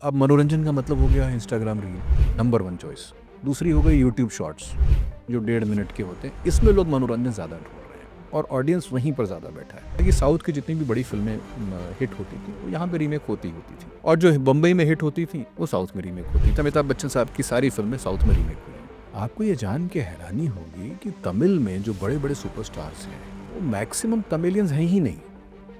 अब मनोरंजन का मतलब हो गया Instagram reel, number one choice. दूसरी हो गई यूट्यूब शॉर्ट्स, जो 1.5 मिनट के होते हैं। इसमें लोग मनोरंजन ज़्यादा ढूंढ रहे हैं और ऑडियंस वहीं पर ज़्यादा बैठा है। ये साउथ की जितनी भी बड़ी फिल्में हिट होती थी वो यहाँ पे रीमेक होती थी, और जो बम्बई में हिट होती थी वो साउथ में रीमेक होती थी। अमिताभ बच्चन साहब की सारी फिल्में साउथ में रीमेक हुई हैं। आपको ये जान के हैरानी होगी कि तमिल में जो बड़े बड़े सुपरस्टार्स हैं वो मैक्सिमम तमिलियंस हैं ही नहीं।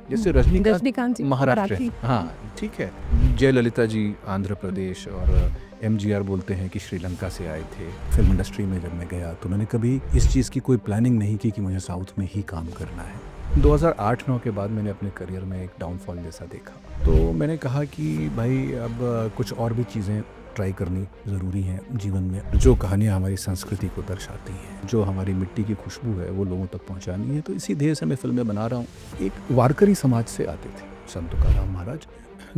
जैसे रजनीकांत रजनीकांत जी महाराष्ट्र है, मराठी। हाँ ठीक है। जयललिता जी आंध्र प्रदेश, और एमजीआर बोलते हैं कि श्रीलंका से आए थे। फिल्म इंडस्ट्री में जब मैं गया तो मैंने कभी इस चीज़ की कोई प्लानिंग नहीं की कि मुझे साउथ में ही काम करना है। 2008-9 के बाद मैंने अपने करियर में एक डाउनफॉल जैसा देखा, तो मैंने कहा कि भाई अब कुछ और भी चीज़ें ट्राई करनी ज़रूरी है जीवन में। जो कहानियाँ हमारी संस्कृति को दर्शाती हैं, जो हमारी मिट्टी की खुशबू है, वो लोगों तक पहुंचानी है। तो इसी ध्येय से मैं फिल्में बना रहा हूँ। एक वारकरी समाज से आते थे संत तुकाराम महाराज,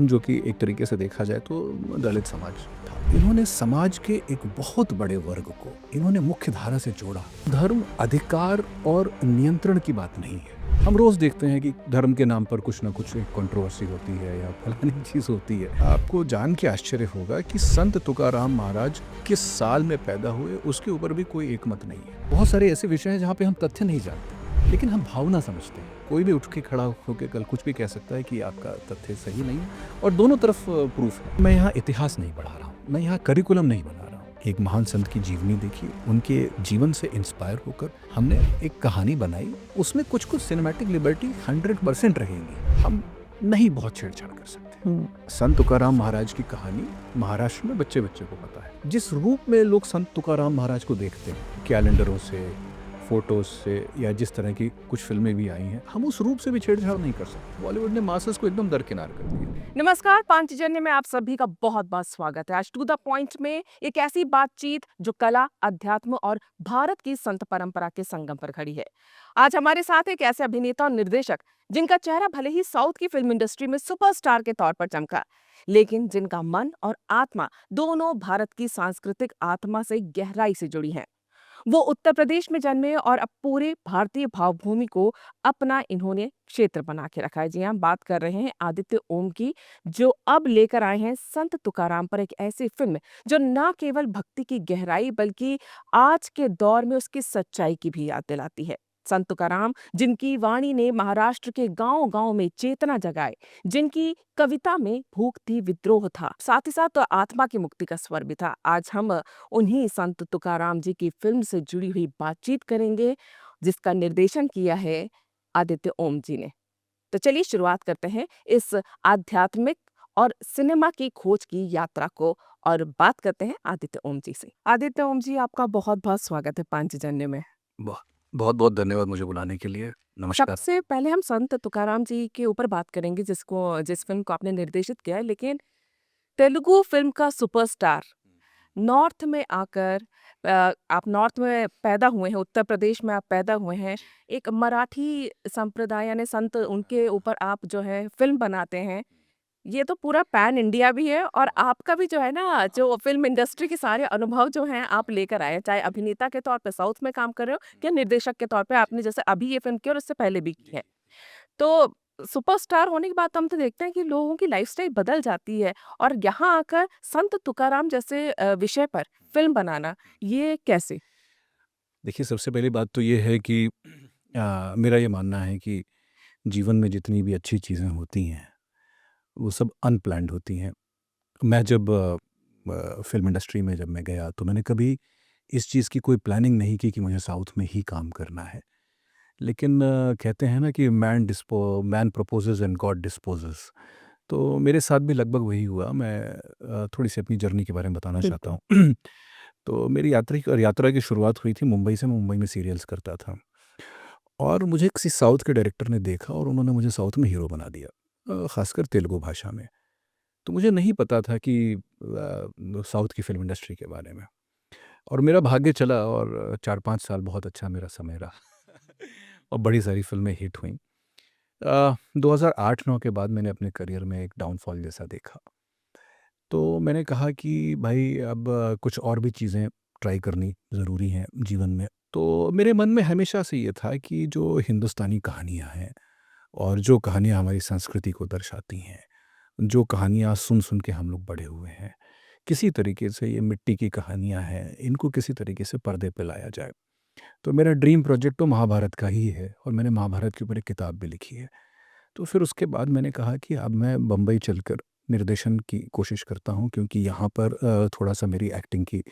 जो कि एक तरीके से देखा जाए तो दलित समाज था। इन्होंने समाज के एक बहुत बड़े वर्ग को इन्होंने मुख्य धारा से जोड़ा। धर्म अधिकार और नियंत्रण की बात नहीं है। हम रोज देखते हैं कि धर्म के नाम पर कुछ ना कुछ कंट्रोवर्सी होती है या फलानी चीज होती है। आपको जान के आश्चर्य होगा कि संत तुकाराम महाराज किस साल में पैदा हुए उसके ऊपर भी कोई एक मत नहीं है। बहुत सारे ऐसे विषय हैं जहाँ पे हम तथ्य नहीं जानते, लेकिन हम भावना समझते हैं। कोई भी उठ के खड़ा होकर कल कुछ भी कह सकता है कि आपका तथ्य सही नहीं है, और दोनों तरफ प्रूफ है। मैं यहाँ इतिहास नहीं पढ़ा रहा हूँ, मैं यहाँ करिकुलम नहीं बना रहा हूँ। एक महान संत की जीवनी देखी, उनके जीवन से इंस्पायर होकर हमने एक कहानी बनाई। उसमें कुछ कुछ सिनेमैटिक लिबर्टी 100% रहेगी। हम नहीं बहुत छेड़छाड़ कर सकते। संत तुकाराम महाराज की कहानी महाराष्ट्र में बच्चे बच्चे को पता है। जिस रूप में लोग संत तुकाराम महाराज को देखते हैं, कैलेंडरों से, फोटोज से, या जिस तरह की कुछ फिल्में भी आई हैं, हम उस रूप से भी छेड़छाड़ नहीं कर सकते। बॉलीवुड ने मासेस को एकदम दरकिनार कर दिया। नमस्कार, पांचजन्य में आप सभी का बहुत बहुत स्वागत है। आज टू द पॉइंट में एक ऐसी बातचीत जो कला, अध्यात्म और भारत की संत परंपरा के संगम पर खड़ी है। आज हमारे साथ एक ऐसे अभिनेता और निर्देशक जिनका चेहरा भले ही साउथ की फिल्म इंडस्ट्री में सुपरस्टार के तौर पर चमका, लेकिन जिनका मन और आत्मा दोनों भारत की सांस्कृतिक आत्मा से गहराई से जुड़ी हैं। वो उत्तर प्रदेश में जन्मे और अब पूरे भारतीय भावभूमि को अपना इन्होंने क्षेत्र बना के रखा है। जी हाँ, बात कर रहे हैं आदित्य ओम की, जो अब लेकर आए हैं संत तुकाराम पर एक ऐसी फिल्म जो न केवल भक्ति की गहराई बल्कि आज के दौर में उसकी सच्चाई की भी याद दिलाती है। संत तुकाराम जिनकी वाणी ने महाराष्ट्र के गांव-गांव में चेतना जगाए, जिनकी कविता में भूख थी, विद्रोह था, साथ ही साथ तो आत्मा की मुक्ति का स्वर भी था। आज हम उन्हीं संत तुकाराम जी की फिल्म से जुड़ी हुई बातचीत करेंगे, जिसका निर्देशन किया है आदित्य ओम जी ने। तो चलिए शुरुआत करते हैं इस आध्यात्मिक और सिनेमा की खोज की यात्रा को, और बात करते हैं आदित्य ओम जी से। आदित्य ओम जी, आपका बहुत बहुत स्वागत है पांचजन्य में। बहुत बहुत बहुत धन्यवाद मुझे बुलाने के लिए। नमस्कार। सबसे पहले हम संत तुकाराम जी के ऊपर बात करेंगे, जिस फिल्म को आपने निर्देशित किया है, लेकिन तेलुगु फिल्म का सुपरस्टार नॉर्थ में आकर, आप नॉर्थ में पैदा हुए हैं, उत्तर प्रदेश में आप पैदा हुए हैं, एक मराठी संप्रदाय यानी संत, उनके ऊपर आप जो है फिल्म बनाते हैं। ये तो पूरा पैन इंडिया भी है, और आपका भी जो है ना, जो फिल्म इंडस्ट्री के सारे अनुभव जो हैं आप लेकर आए हैं, चाहे अभिनेता के तौर पे साउथ में काम कर रहे हो या निर्देशक के तौर पे आपने जैसे अभी ये फिल्म की और इससे पहले भी की है। तो सुपरस्टार होने के बाद हम तो देखते हैं कि लोगों की लाइफस्टाइल बदल जाती है, और यहाँ आकर संत तुकाराम जैसे विषय पर फिल्म बनाना, ये कैसे? देखिए, सबसे पहली बात तो ये है कि मेरा ये मानना है कि जीवन में जितनी भी अच्छी चीज़ें होती हैं, वो सब अनप्लैन्ड होती हैं। मैं जब फ़िल्म इंडस्ट्री में जब मैं गया तो मैंने कभी इस चीज़ की कोई प्लानिंग नहीं की कि मुझे साउथ में ही काम करना है। लेकिन कहते हैं ना कि मैन प्रोपोज़ेस एंड गॉड डिस्पोज़ेस। तो मेरे साथ भी लगभग वही हुआ। मैं थोड़ी-सी अपनी जर्नी के बारे में बताना चाहता बिल्कुल। हूँ। तो मेरी यात्रा की शुरुआत हुई थी मुंबई से। मैं मुंबई में सीरियल्स करता था, और मुझे किसी साउथ के डायरेक्टर ने देखा और उन्होंने मुझे साउथ में हीरो बना दिया, ख़ासकर तेलुगु भाषा में। तो मुझे नहीं पता था कि साउथ की फ़िल्म इंडस्ट्री के बारे में, और मेरा भाग्य चला, और 4-5 साल बहुत अच्छा मेरा समय रहा। और बड़ी सारी फ़िल्में हिट हुईं। 2008-9 के बाद मैंने अपने करियर में एक डाउनफॉल जैसा देखा। तो मैंने कहा कि भाई अब कुछ और भी चीज़ें ट्राई करनी ज़रूरी हैं जीवन में। तो मेरे मन में हमेशा से ये था कि जो हिंदुस्तानी कहानियाँ हैं, और जो कहानियाँ हमारी संस्कृति को दर्शाती हैं, जो कहानियाँ सुन के हम लोग बड़े हुए हैं, किसी तरीके से ये मिट्टी की कहानियाँ हैं, इनको किसी तरीके से पर्दे पे लाया जाए। तो मेरा ड्रीम प्रोजेक्ट तो महाभारत का ही है और मैंने महाभारत के ऊपर एक किताब भी लिखी है। तो फिर उसके बाद मैंने कहा कि अब मैं बम्बई चलकर निर्देशन की कोशिश करता हूँ, क्योंकि यहाँ पर थोड़ा-सा मेरी एक्टिंग की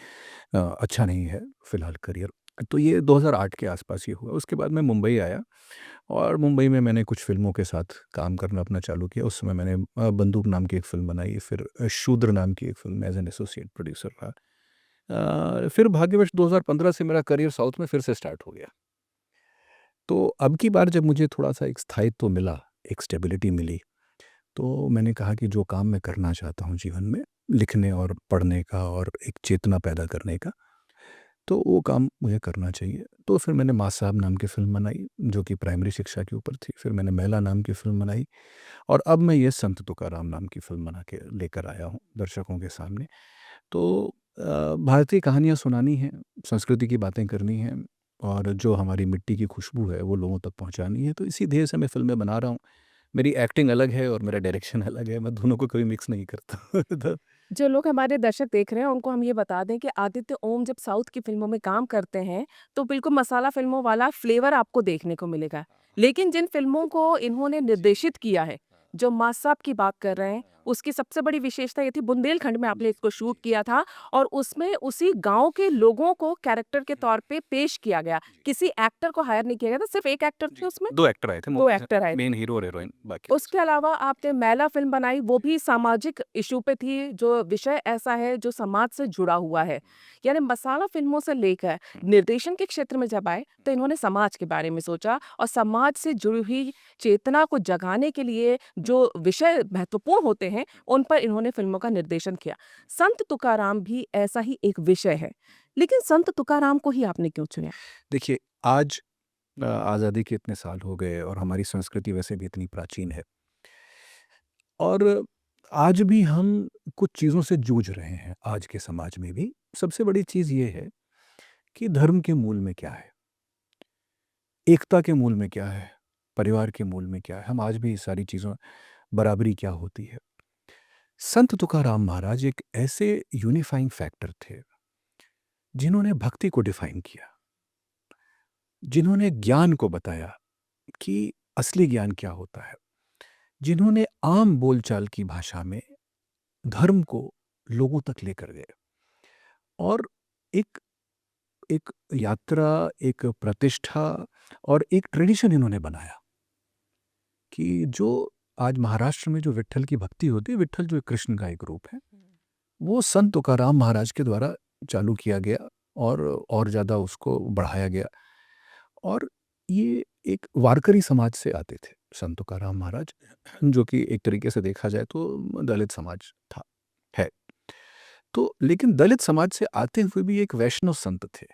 अच्छा नहीं है फ़िलहाल करियर। तो ये 2008 के आसपास ये हुआ। उसके बाद मैं मुंबई आया और मुंबई में मैंने कुछ फ़िल्मों के साथ काम करना अपना चालू किया। उस समय मैंने बंदूक नाम की एक फ़िल्म बनाई, फिर शूद्र नाम की एक film as an associate producer रहा। फिर भाग्यवश 2015 से मेरा करियर साउथ में फिर से स्टार्ट हो गया। तो अब की बार जब मुझे थोड़ा-सा एक स्थायित्व मिला, एक स्टेबिलिटी मिली, तो मैंने कहा कि जो काम मैं करना चाहता हूँ जीवन में, लिखने और पढ़ने का और एक चेतना पैदा करने का, तो वो काम मुझे करना चाहिए। तो फिर मैंने माँ साहब नाम की फ़िल्म बनाई, जो कि प्राइमरी शिक्षा के ऊपर थी। फिर मैंने मैला नाम की फ़िल्म बनाई और अब मैं ये संत तुकाराम नाम की फ़िल्म बना के लेकर आया हूँ दर्शकों के सामने। तो भारतीय कहानियाँ सुनानी हैं, संस्कृति की बातें करनी हैं और जो हमारी मिट्टी की खुशबू है, वो लोगों तक पहुँचानी है। तो इसी ध्येय से मैं फ़िल्में बना रहा हूँ। मेरी एक्टिंग अलग है और मेरा डायरेक्शन अलग है, मैं दोनों को कभी मिक्स नहीं करता। तो जो लोग हमारे दर्शक देख रहे हैं उनको हम ये बता दें कि आदित्य ओम जब साउथ की फ़िल्मों में काम करते हैं, तो बिल्कुल मसाला फ़िल्मों वाला फ्लेवर आपको देखने को मिलेगा। लेकिन जिन फ़िल्मों को इन्होंने निर्देशित किया है, जो माँ साहब की बात कर रहे हैं, उसकी सबसे बड़ी विशेषता ये थी बुंदेलखंड में आपने इसको शूट किया था और उसमें उसी गाँव के लोगों को कैरेक्टर के तौर पे पेश किया गया। किसी एक्टर को हायर नहीं किया गया था, सिर्फ़ 1 एक्टर थे उसमें? 2 एक्टर आए थे, 2 एक्टर आए मेन थे। हीरो और हीरोइन, बाकी नहीं उसके अलावा आपने मैला फ़िल्म बनाई, वो भी सामाजिक इश्यू पे थी, जो विषय ऐसा है जो समाज से जुड़ा हुआ है। यानी मसाला फ़िल्मों से लेकर निर्देशन के क्षेत्र में जब आए, तो इन्होंने समाज के बारे में सोचा और समाज से जुड़ी हुई चेतना को जगाने के लिए जो विषय महत्वपूर्ण होते हैं, उन पर इन्होंने फ़िल्मों का निर्देशन किया। संत तुकाराम भी ऐसा ही एक विषय है। लेकिन संत तुकाराम को ही आपने क्यों चुना? देखिए, आज आज़ादी के इतने साल हो गए और हमारी संस्कृति वैसे भी इतनी प्राचीन है और आज भी हम कुछ चीज़ों से जूझ रहे हैं, आज के समाज में भी। सबसे बड़ी चीज़ ये है कि धर्म के मूल में क्या है? एकता के मूल में क्या है? परिवार के मूल में क्या है? हम आज भी ये सारी चीज़ों बराबरी क्या होती है? संत तुकाराम महाराज एक ऐसे यूनिफाइंग फैक्टर थे, जिन्होंने भक्ति को डिफ़ाइन किया, जिन्होंने ज्ञान को बताया कि असली ज्ञान क्या होता है, जिन्होंने आम बोलचाल की भाषा में धर्म को लोगों तक लेकर गए और एक एक यात्रा, एक प्रतिष्ठा और एक ट्रेडिशन इन्होंने बनाया कि जो आज महाराष्ट्र में जो विट्ठल की भक्ति होती है, विट्ठल जो कृष्ण का एक रूप है, वो संत तुकाराम महाराज के द्वारा चालू किया गया और ज़्यादा उसको बढ़ाया गया और ये एक वारकरी समाज से आते थे संत तुकाराम महाराज, जो कि एक तरीके से देखा जाए तो दलित समाज था, है। तो लेकिन दलित समाज से आते हुए भी एक वैष्णव संत थे।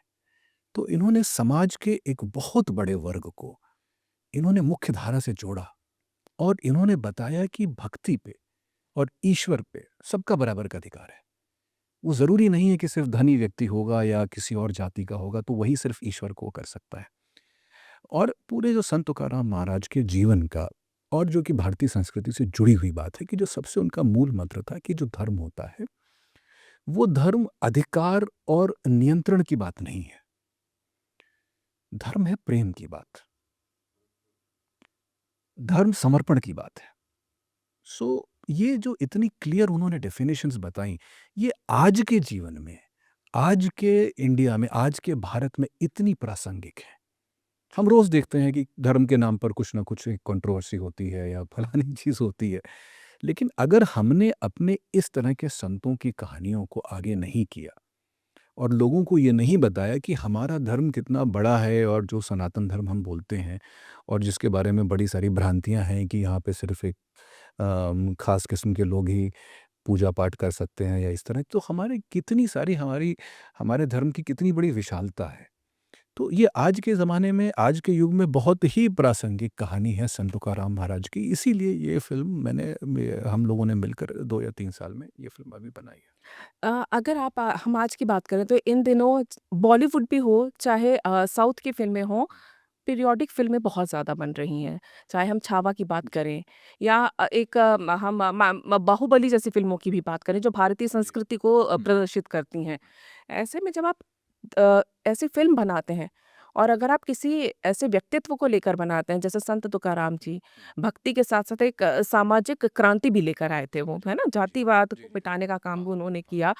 तो इन्होंने समाज के एक बहुत बड़े वर्ग को इन्होंने मुख्य धारा से जोड़ा और इन्होंने बताया कि भक्ति पे और ईश्वर पे सबका बराबर का अधिकार है। वो ज़रूरी नहीं है कि सिर्फ़ धनी व्यक्ति होगा या किसी और जाति का होगा तो वही सिर्फ़ ईश्वर को कर सकता है। और पूरे जो संत तुकाराम महाराज के जीवन का और जो कि भारतीय संस्कृति से जुड़ी हुई बात है कि जो सबसे उनका मूल मंत्र था कि जो धर्म होता है, वो धर्म अधिकार और नियंत्रण की बात नहीं है। धर्म है प्रेम की बात। धर्म समर्पण की बात है। सो ये जो इतनी क्लियर उन्होंने डेफिनेशंस बताई, ये आज के जीवन में, आज के इंडिया में, आज के भारत में इतनी प्रासंगिक है। हम रोज़ देखते हैं कि धर्म के नाम पर कुछ न कुछ एक कंट्रोवर्सी होती है या फलानी चीज़ होती है। लेकिन अगर हमने अपने इस तरह के संतों की कहानियों को आगे नहीं किया और लोगों को ये नहीं बताया कि हमारा धर्म कितना बड़ा है और जो सनातन धर्म हम बोलते हैं और जिसके बारे में बड़ी सारी भ्रांतियाँ हैं कि यहाँ पे सिर्फ़ एक ख़ास किस्म के लोग ही पूजा पाठ कर सकते हैं या इस तरह, तो हमारे कितनी सारी हमारे धर्म की कितनी बड़ी विशालता है। तो ये आज के ज़माने में, आज के युग में बहुत ही प्रासंगिक कहानी है संत तुकाराम महाराज की। इसीलिए ये फ़िल्म हम लोगों ने मिलकर 2 या 3 साल में ये फ़िल्म अभी बनाई है। अगर हम आज की बात करें तो इन दिनों बॉलीवुड भी हो चाहे साउथ की फ़िल्में हों, पीरियोडिक फ़िल्में बहुत ज़्यादा बन रही हैं, चाहे हम छावा की बात करें या हम बाहुबली जैसी फ़िल्मों की भी बात करें, जो भारतीय संस्कृति को प्रदर्शित करती हैं। ऐसे में जब आप ऐसी फ़िल्म बनाते हैं और अगर आप किसी ऐसे व्यक्तित्व को लेकर बनाते हैं, जैसे संत तुकाराम जी, भक्ति के साथ-साथ एक सामाजिक क्रांति भी लेकर आए थे वो, है ना? जातिवाद को मिटाने का काम भी उन्होंने किया।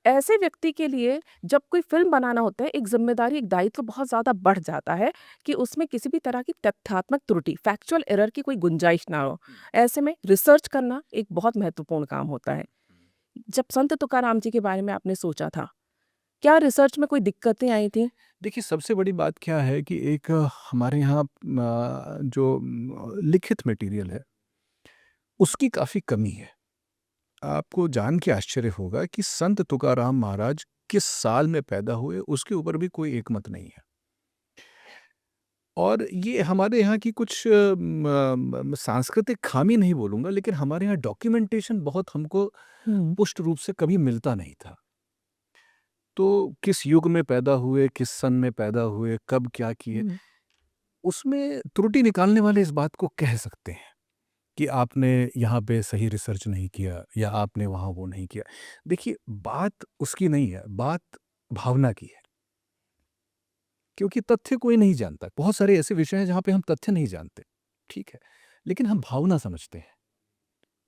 ऐसे व्यक्ति के लिए जब कोई फ़िल्म बनाना होता है, एक ज़िम्मेदारी, एक दायित्व बहुत ज़्यादा बढ़ जाता है कि उसमें किसी भी तरह की तथ्यात्मक त्रुटि, फैक्चुअल एरर की कोई गुंजाइश ना हो। ऐसे में रिसर्च करना एक बहुत महत्वपूर्ण काम होता है। जब संत तुकाराम जी के बारे में आपने सोचा था, क्या रिसर्च में कोई दिक्कतें आई थी? देखिए, सबसे बड़ी बात क्या है कि एक हमारे यहाँ जो लिखित मटेरियल है, उसकी काफ़ी कमी है। आपको जान के आश्चर्य होगा कि संत तुकाराम महाराज किस साल में पैदा हुए, उसके ऊपर भी कोई एकमत नहीं है। और ये हमारे यहाँ की कुछ सांस्कृतिक खामी नहीं बोलूँगा, लेकिन हमारे यहाँ डॉक्यूमेंटेशन बहुत हमको हुँ। पुष्ट रूप से कभी मिलता नहीं था। तो किस युग में पैदा हुए, किस सन में पैदा हुए, कब क्या किए, हुँ। उसमें त्रुटि निकालने वाले इस बात को कह सकते हैं कि आपने यहाँ पे सही रिसर्च नहीं किया या आपने वहाँ वो नहीं किया। देखिए, बात उसकी नहीं है, बात भावना की है, क्योंकि तथ्य कोई नहीं जानता। बहुत सारे ऐसे विषय हैं जहाँ पे हम तथ्य नहीं जानते, ठीक है? लेकिन हम भावना समझते हैं,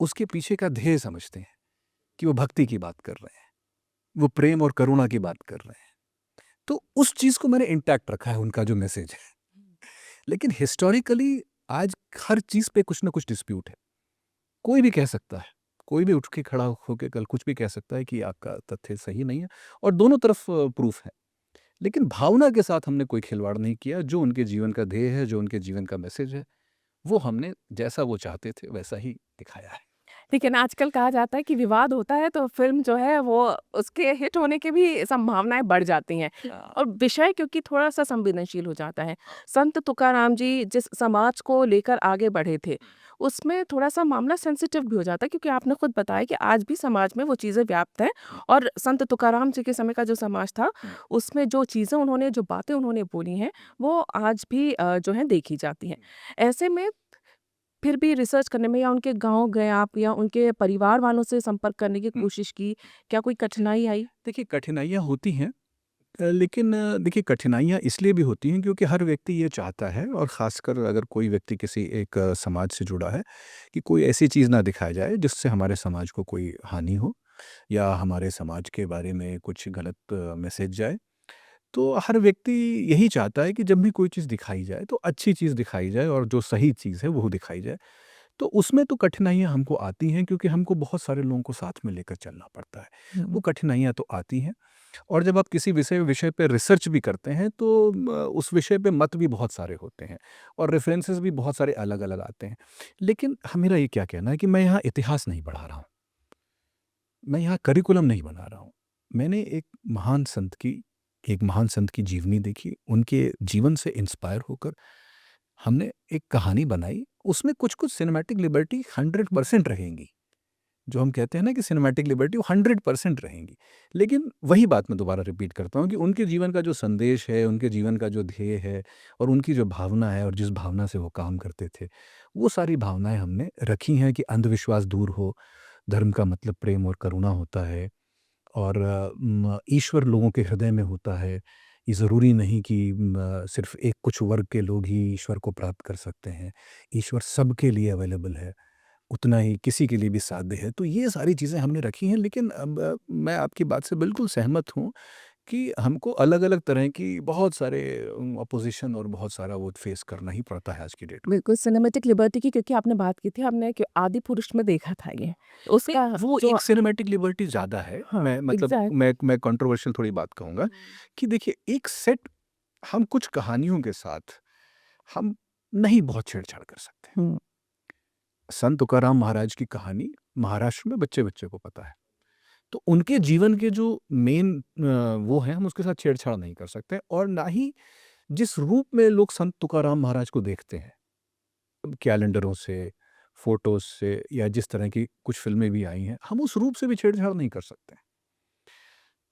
उसके पीछे का ध्येय समझते हैं कि वो भक्ति की बात कर रहे हैं, वो प्रेम और करुणा की बात कर रहे हैं। तो उस चीज़ को मैंने इंटैक्ट रखा है, उनका जो मैसेज है। लेकिन हिस्टोरिकली आज हर चीज़ पे कुछ ना कुछ डिस्प्यूट है। कोई भी कह सकता है, कोई भी उठ के खड़ा होके कल कुछ भी कह सकता है कि आपका तथ्य सही नहीं है, और दोनों तरफ प्रूफ है। लेकिन भावना के साथ हमने कोई खिलवाड़ नहीं किया। जो उनके जीवन का ध्येय है, जो उनके जीवन का मैसेज है, वो हमने जैसा वो चाहते थे वैसा ही दिखाया है। लेकिन आजकल कहा जाता है कि विवाद होता है तो फ़िल्म जो है वो उसके हिट होने की भी संभावनाएँ बढ़ जाती हैं और विषय क्योंकि थोड़ा-सा संवेदनशील हो जाता है। संत तुकाराम जी जिस समाज को लेकर आगे बढ़े थे, उसमें थोड़ा-सा मामला सेंसिटिव भी हो जाता है क्योंकि आपने खुद बताया कि आज भी समाज में वो चीज़ें व्याप्त हैं और संत तुकाराम जी के समय का जो समाज था, उसमें जो चीज़ें उन्होंने जो बातें उन्होंने बोली हैं, वो आज भी जो हैं देखी जाती हैं। ऐसे में फिर भी रिसर्च करने में या उनके गाँव गए आप या उनके परिवार वालों से संपर्क करने की हुँ। कोशिश की, क्या कोई कठिनाई आई? देखिए, कठिनाइयाँ होती हैं, लेकिन देखिए, कठिनाइयाँ इसलिए भी होती हैं क्योंकि हर व्यक्ति ये चाहता है, और ख़ासकर अगर कोई व्यक्ति किसी एक समाज से जुड़ा है, कि कोई ऐसी चीज़ ना दिखाया जाए जिससे हमारे समाज को कोई हानि हो या हमारे समाज के बारे में कुछ गलत मैसेज जाए। तो हर व्यक्ति यही चाहता है कि जब भी कोई चीज़ दिखाई जाए तो अच्छी चीज़ दिखाई जाए और जो सही चीज़ है वो दिखाई जाए। तो उसमें तो कठिनाइयाँ हमको आती हैं क्योंकि हमको बहुत सारे लोगों को साथ में लेकर चलना पड़ता है। वो हुँ। कठिनाइयाँ तो आती हैं, और जब आप किसी विषय विषय पे रिसर्च भी करते हैं तो उस विषय पे मत भी बहुत सारे होते हैं और रेफ़रेंसेस भी बहुत सारे अलग-अलग आते हैं। लेकिन मेरा ये क्या कहना है कि मैं यहाँ इतिहास नहीं पढ़ा रहा हूँ, मैं यहाँ करिकुलम नहीं बना रहा हूँ। मैंने एक महान संत की जीवनी देखी, उनके जीवन से इंस्पायर होकर हमने एक कहानी बनाई। उसमें कुछ-कुछ सिनेमैटिक लिबर्टी 100% रहेंगी। जो हम कहते हैं ना कि सिनेमैटिक लिबर्टी, वो 100% रहेंगी। लेकिन वही बात मैं दोबारा रिपीट करता हूँ कि उनके जीवन का जो संदेश है, उनके जीवन का जो ध्येय है और उनकी जो भावना है और जिस भावना से वो काम करते थे, वो सारी भावनाएँ हमने रखी हैं कि अंधविश्वास दूर हो, धर्म का मतलब प्रेम और करुणा होता है, और ईश्वर लोगों के हृदय में होता है। ये ज़रूरी नहीं कि सिर्फ़ एक कुछ वर्ग के लोग ही ईश्वर को प्राप्त कर सकते हैं। ईश्वर सबके लिए अवेलेबल है, उतना ही किसी के लिए भी साध्य है। तो ये सारी चीज़ें हमने रखी हैं, लेकिन अब मैं आपकी बात से बिल्कुल सहमत हूँ कि हमको अलग-अलग तरह की बहुत सारे अपोज़िशन और बहुत सारा वो फ़ेस करना ही पड़ता है आज की डेट में। बिल्कुल सिनेमैटिक लिबर्टी की क्योंकि आपने बात की थी, हमने कि आदि-पुरुष में देखा था ये। नहीं, उसका वो जो एक सिनेमैटिक लिबर्टी ज़्यादा है। हाँ, मैं मतलब एग्ज़ैक्ट मैं कंट्रोवर्शियल थोड़ी बात कहूँगा कि देखिए, एक सेट हम कुछ कहानियों के साथ हम नहीं बहुत छेड़छाड़ कर सकते। हुँ, संत तुकाराम महाराज की कहानी महाराष्ट्र में बच्चे-बच्चे को पता है। तो उनके जीवन के जो मेन वो हैं, हम उसके साथ छेड़छाड़ नहीं कर सकते, और ना ही जिस रूप में लोग संत तुकाराम महाराज को देखते हैं, कैलेंडरों से, फ़ोटोज़ से, या जिस तरह की कुछ फ़िल्में भी आई हैं, हम उस रूप से भी छेड़छाड़ नहीं कर सकते।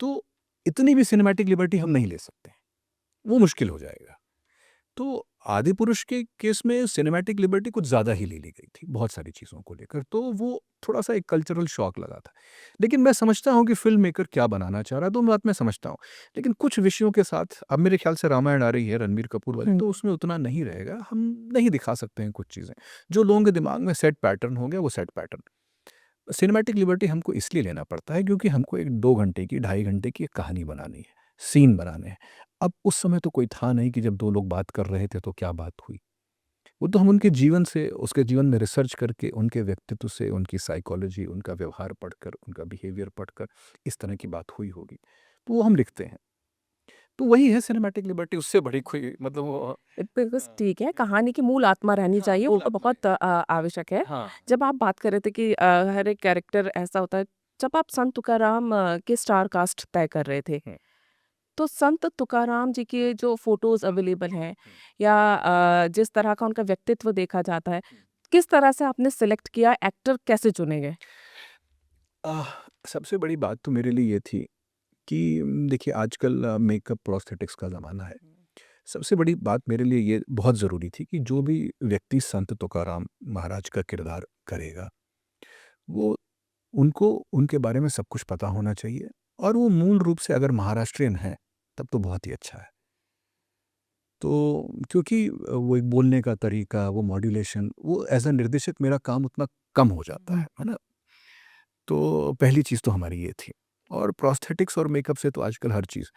तो इतनी भी सिनेमैटिक लिबर्टी हम नहीं ले सकते, वो मुश्किल हो जाएगा। तो आदिपुरुष के केस में सिनेमैटिक लिबर्टी कुछ ज़्यादा ही ले ली गई थी, बहुत सारी चीज़ों को लेकर, तो वो थोड़ा-सा एक कल्चरल शॉक लगा था। लेकिन मैं समझता हूँ कि फ़िल्म मेकर क्या बनाना चाह रहा है, तो मैं बात मैं समझता हूँ। लेकिन कुछ विषयों के साथ अब मेरे ख़्याल से रामायण आ रही है रणबीर कपूर वाली, हुँ। तो उसमें उतना नहीं रहेगा, हम नहीं दिखा सकते हैं कुछ चीज़ें। जो लोगों के दिमाग में सेट पैटर्न हो गया, वो सेट पैटर्न। सिनेमैटिक लिबर्टी हमको इसलिए लेना पड़ता है क्योंकि हमको एक 2 घंटे की, ढाई घंटे की एक कहानी बनानी है, सीन बनाने हैं। अब उस समय तो कोई था नहीं कि जब 2 लोग बात कर रहे थे तो क्या बात हुई। वो तो हम उनके जीवन से, उसके जीवन में रिसर्च करके, उनके व्यक्तित्व से, उनकी साइकोलॉजी, उनका व्यवहार पढ़कर, उनका बिहेवियर पढ़कर इस तरह की बात हुई होगी। तो वो हम लिखते हैं। तो वही है सिनेमैटिक लिबर्टी, उससे बड़ी कोई मतलब वो बिल्कुल ठीक है, कहानी की मूल आत्मा रहनी हाँ, चाहिए, मूल वो आत्मा बहुत आवश्यक है। हाँ। जब आप बात कर रहे थे कि हर एक कैरेक्टर ऐसा होता है, जब आप संत तुकाराम के स्टार कास्ट तय कर रहे थे, हुँ, तो संत तुकाराम जी के जो फ़ोटोज़ अवेलेबल हैं हुँ, या जिस तरह का उनका व्यक्तित्व देखा जाता है, हुँ। किस तरह से आपने सेलेक्ट किया, एक्टर कैसे चुने गए? आह, सबसे बड़ी बात तो मेरे लिए ये थी कि देखिए आजकल मेकअप प्रोस्थेटिक्स का ज़माना है। सबसे बड़ी बात मेरे लिए ये बहुत ज़रूरी थी कि जो भी व्यक्ति संत तुकाराम महाराज का किरदार करेगा, वो उनको उनके बारे में सब कुछ पता होना चाहिए और वो मूल रूप से अगर महाराष्ट्रियन हैं, तब तो बहुत ही अच्छा है। तो क्योंकि वो एक बोलने का तरीका, वो मॉड्यूलेशन, वो एज़ अ निर्देशक मेरा काम उतना कम हो जाता है ना? तो पहली चीज़ तो हमारी ये थी और प्रोस्थेटिक्स और मेकअप से तो आजकल हर चीज़।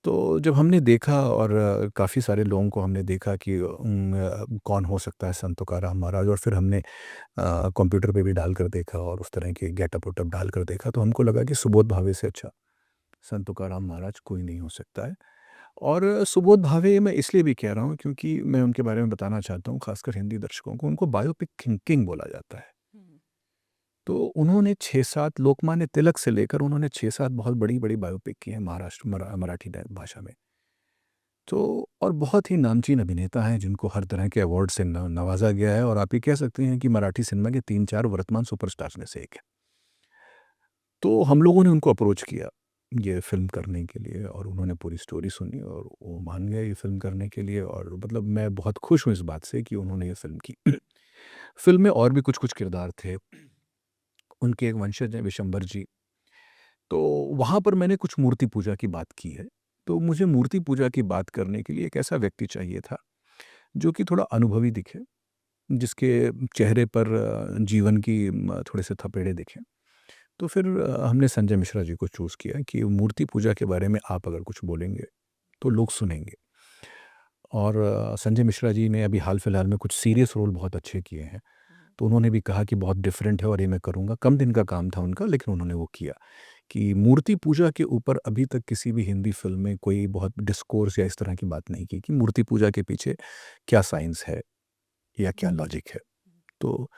तो जब हमने देखा और काफ़ी सारे लोगों को हमने देखा कि कौन हो सकता है संत तुकाराम महाराज, और फिर हमने कंप्यूटर पे भी डाल कर देखा और उस तरह के गेटअप वेटअप डाल कर देखा, तो हमको लगा कि सुबोध भावे से अच्छा संत तुकाराम महाराज कोई नहीं हो सकता है। और सुबोध भावे मैं इसलिए भी कह रहा हूँ क्योंकि मैं उनके बारे में बताना चाहता हूँ, खासकर हिंदी दर्शकों को, उनको बायोपिक किंग बोला जाता है। तो उन्होंने 6-7 लोकमान्य तिलक से लेकर उन्होंने 6-7 बहुत बड़ी-बड़ी बायोपिक की हैं महाराष्ट्र मराठी भाषा में। तो और बहुत ही नामचीन अभिनेता हैं जिनको हर तरह के अवार्ड से नवाज़ा गया है और आप ये कह सकते हैं कि मराठी सिनेमा के 3-4 वर्तमान सुपरस्टार्स में से एक है। तो हम लोगों ने उनको अप्रोच किया, ये फ़िल्म करने के लिए, और उन्होंने पूरी स्टोरी सुनी और वो मान गए ये फ़िल्म करने के लिए, और मतलब मैं बहुत खुश हूँ इस बात से कि उन्होंने ये फ़िल्म की। फ़िल्म में और भी कुछ-कुछ किरदार थे। उनके एक वंशज हैं विशंबर जी। तो वहाँ पर मैंने कुछ मूर्ति पूजा की बात की है। तो मुझे मूर्ति पूजा की बात करने के लिए एक ऐसा व्यक्ति चाहिए था, जो कि थोड़ा अनुभवी दिखे, जिसके चेहरे पर जीवन की थोड़े से थपेड़े दिखें। तो फिर हमने संजय मिश्रा जी को चूज़ किया कि मूर्ति पूजा के बारे में आप अगर कुछ बोलेंगे, तो लोग सुनेंगे। और संजय मिश्रा जी ने अभी हाल-फिलहाल में कुछ सीरियस रोल बहुत अच्छे किए हैं। तो उन्होंने भी कहा कि बहुत डिफरेंट है और ये मैं करूँगा। कम दिन का काम था उनका, लेकिन उन्होंने वो किया कि मूर्ति पूजा के ऊपर अभी तक किसी भी हिंदी फ़िल्म में कोई बहुत डिस्कोर्स या इस तरह की बात नहीं की कि मूर्ति पूजा के पीछे क्या साइंस है या क्या लॉजिक है। तो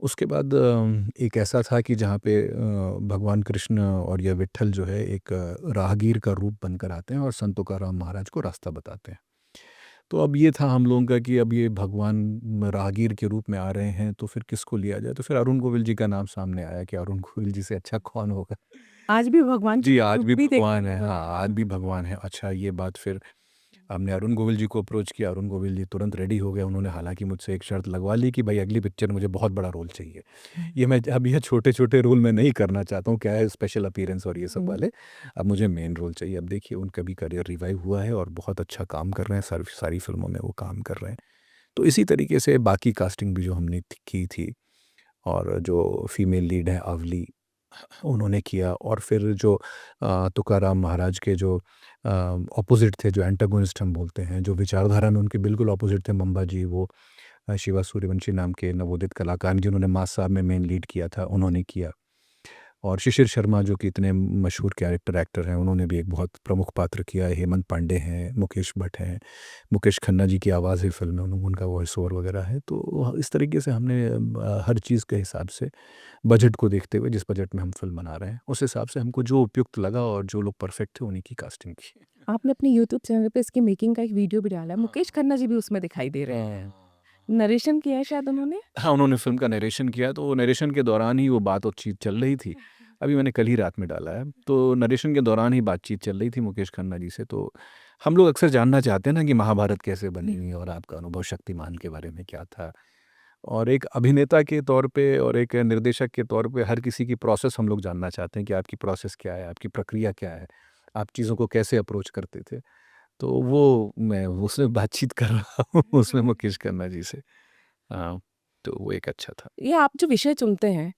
उसके बाद एक ऐसा था कि जहाँ पे भगवान कृष्ण और या विट्ठल जो है एक राहगीर का रूप बनकर आते हैं और संत तुकाराम महाराज को रास्ता बताते हैं। तो अब ये था हम लोगों का कि अब ये भगवान राहगीर के रूप में आ रहे हैं, तो फिर किसको लिया जाए? तो फिर अरुण गोविल जी का नाम सामने आया कि अरुण गोविल जी से अच्छा कौन होगा? आज भी भगवान जी, के आज रूप भी भी भगवान देखते है। हैं। हाँ, आज भी भगवान है। अच्छा, ये बात फिर हमने अरुण गोविल जी को अप्रोच किया, अरुण गोविल जी तुरंत रेडी हो गए। उन्होंने हालाँकि मुझसे एक शर्त लगवा ली कि भाई अगली पिक्चर मुझे बहुत बड़ा रोल चाहिए। ये मैं अब ये छोटे-छोटे रोल मैं नहीं करना चाहता हूँ, क्या है स्पेशल अपीयरेंस और ये सब हुँ। वाले। अब मुझे मेन रोल चाहिए। अब देखिए उनका भी करियर रिवाइव हुआ है और बहुत अच्छा काम कर रहे हैं, सारी फ़िल्मों में वो काम कर रहे हैं। तो इसी तरीके से बाकी कास्टिंग भी जो हमने की थी, और जो फीमेल लीड है अवली, उन्होंने किया, और फिर जो तुकाराम महाराज के जो ऑपोजिट थे, जो एंटागोनिस्ट हम बोलते हैं, जो विचारधारा में उनके बिल्कुल ऑपोजिट थे, मंबा जी, वो शिवा सूर्यवंशी नाम के नवोदित कलाकार जिन्होंने मास साहब में मेन लीड किया था, उन्होंने किया। और शिशिर शर्मा जो कि इतने मशहूर कैरेक्टर एक्टर हैं, उन्होंने भी एक बहुत प्रमुख पात्र किया है। हेमंत पांडे हैं, मुकेश भट्ट हैं, मुकेश खन्ना जी की आवाज़ है फ़िल्म में, उनका वॉइस ओवर वगैरह है। तो इस तरीके से हमने हर चीज़ के हिसाब से, बजट को देखते हुए, जिस बजट में हम फ़िल्म बना रहे हैं, उस हिसाब से हमको जो उपयुक्त लगा और जो लोग परफ़ेक्ट थे, उन्हीं की कास्टिंग की। आपने अपने यूट्यूब चैनल पे इसकी मेकिंग का एक वीडियो भी डाला है। हाँ। मुकेश खन्ना जी भी उसमें दिखाई दे रहे हैं। हाँ। नरेशन किया है शायद उन्होंने? हाँ, उन्होंने फ़िल्म का नरेशन किया, तो नरेशन के दौरान ही वो बात और चीज़ चल रही थी। अभी मैंने कल ही रात में डाला है। तो नरेशन के दौरान ही बातचीत चल रही थी मुकेश खन्ना जी से, तो हम लोग अक्सर जानना चाहते हैं ना कि महाभारत कैसे बनी और आपका अनुभव शक्तिमान के बारे में क्या था। और एक अभिनेता के तौर पे और एक निर्देशक के तौर पे हर किसी की प्रोसेस हम लोग जानना चाहते हैं कि आपकी प्रोसेस क्या है, आपकी प्रक्रिया क्या है, आप चीज़ों को कैसे अप्रोच करते थे। तो वो मैं उसमें बातचीत कर रहा हूँ उसमें मुकेश खन्ना जी से। हाँ, तो वो एक अच्छा था। ये आप जो विषय चुनते हैं,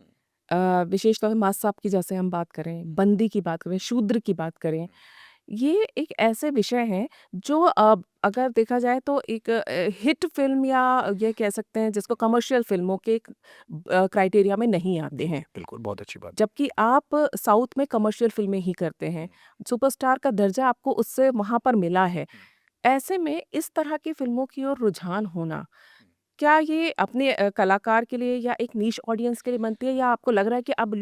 विशेष तौर पे मास साहब की जैसे हम बात करें, बंदी की बात करें, शूद्र की बात करें, ये एक ऐसे विषय हैं जो अगर देखा जाए तो एक हिट फ़िल्म या ये कह सकते हैं जिसको कमर्शियल फ़िल्मों के एक क्राइटेरिया में नहीं आते जी, हैं। बिल्कुल, बहुत अच्छी बात। जबकि आप साउथ में कमर्शियल फ़िल्में ही करते हैं। सुपरस्टार का दर्जा आपको उससे वहाँ पर मिला है। ऐसे में इस तरह की फ़िल्मों की ओर रुझान होना, क्या ये अपने कलाकार के लिए या एक नीश ऑडियंस के लिए बनती है, या आपको लग रहा है कि अब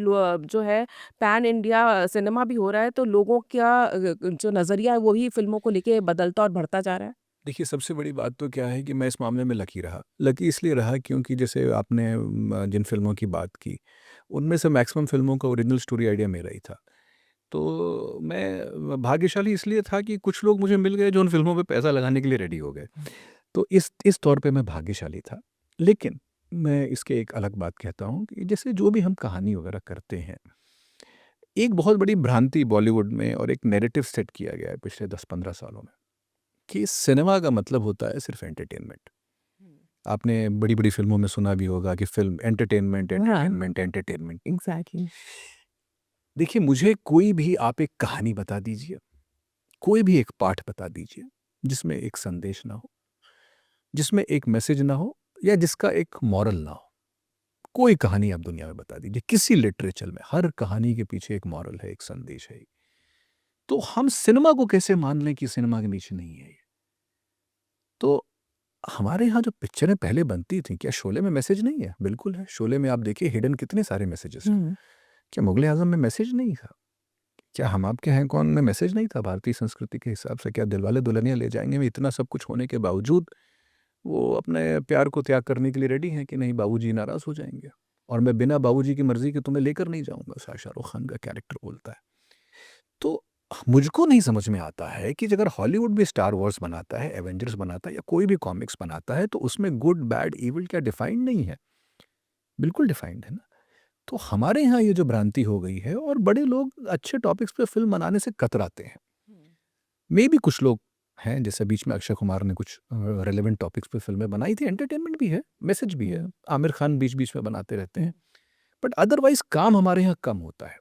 जो है पैन इंडिया सिनेमा भी हो रहा है तो लोगों का जो नज़रिया है वो ही फ़िल्मों को लेके बदलता और बढ़ता जा रहा है? देखिए, सबसे बड़ी बात तो क्या है कि मैं इस मामले में लकी रहा। लकी इसलिए रहा क्योंकि जैसे आपने जिन फ़िल्मों की बात की, उनमें से मैक्सिमम फ़िल्मों का ओरिजिनल स्टोरी आइडिया मेरा ही था। तो मैं भाग्यशाली इसलिए था कि कुछ लोग मुझे मिल गए जो उन फ़िल्मों पे पैसा लगाने के लिए रेडी हो गए। तो इस तौर पे मैं भाग्यशाली था। लेकिन मैं इसके एक अलग बात कहता हूँ कि जैसे जो भी हम कहानी वगैरह करते हैं, एक बहुत बड़ी भ्रांति बॉलीवुड में और एक नैरेटिव सेट किया गया है पिछले 10-15 सालों में कि सिनेमा का मतलब होता है सिर्फ़ एंटरटेनमेंट। आपने बड़ी-बड़ी फ़िल्मों में सुना भी होगा कि फ़िल्म एंटरटेनमेंट, हाँ, एंटरटेनमेंट, एंटरटेनमेंट। एग्ज़ैक्टली। देखिए, मुझे कोई भी आप एक कहानी बता दीजिए, कोई भी एक पाठ बता दीजिए, जिसमें एक संदेश ना हो, जिसमें एक मैसेज ना हो या जिसका एक मॉरल ना हो। कोई कहानी आप दुनिया में बता दीजिए, किसी लिटरेचर में, हर कहानी के पीछे एक मॉरल है, एक संदेश है। तो हम सिनेमा को कैसे मान लें कि सिनेमा के नीचे नहीं है ये? तो हमारे यहाँ जो पिक्चरें पहले बनती थीं, क्या शोले में मैसेज नहीं है? बिल्कुल है। शोले में आप देखिए हिडन कितने सारे मैसेजेस हैं। हुँ। क्या मुग़ल-ए-आज़म में मैसेज नहीं था? क्या हम आपके हैं कौन में मैसेज नहीं था भारतीय संस्कृति के हिसाब से? क्या दिलवाले दुल्हनिया ले जाएँगे में इतना सब कुछ होने के बावजूद वो अपने प्यार को त्याग करने के लिए रेडी हैं कि नहीं बाबूजी नाराज़ हो जाएँगे और मैं बिना बाबूजी की मर्ज़ी के तुम्हें लेकर नहीं जाऊँगा, शाहरुख खान का कैरेक्टर बोलता है। तो मुझको नहीं समझ में आता है कि अगर हॉलीवुड भी स्टार वॉर्स बनाता है, एवेंजर्स बनाता है या कोई भी कॉमिक्स बनाता है तो उसमें गुड, बैड, इविल क्या डिफाइंड नहीं है? बिल्कुल डिफाइंड है ना। तो हमारे यहाँ ये जो भ्रांति हो गई है और बड़े लोग अच्छे टॉपिक्स पे फ़िल्म बनाने से कतराते हैं। मेबी कुछ लोग हैं जैसे बीच में अक्षय कुमार ने कुछ रेलेवेंट टॉपिक्स पे फ़िल्में बनाई थी, एंटरटेनमेंट भी है, मैसेज भी है। हुँ। आमिर खान बीच-बीच में बनाते रहते हैं। बट अदरवाइज़ काम हमारे यहाँ कम होता है।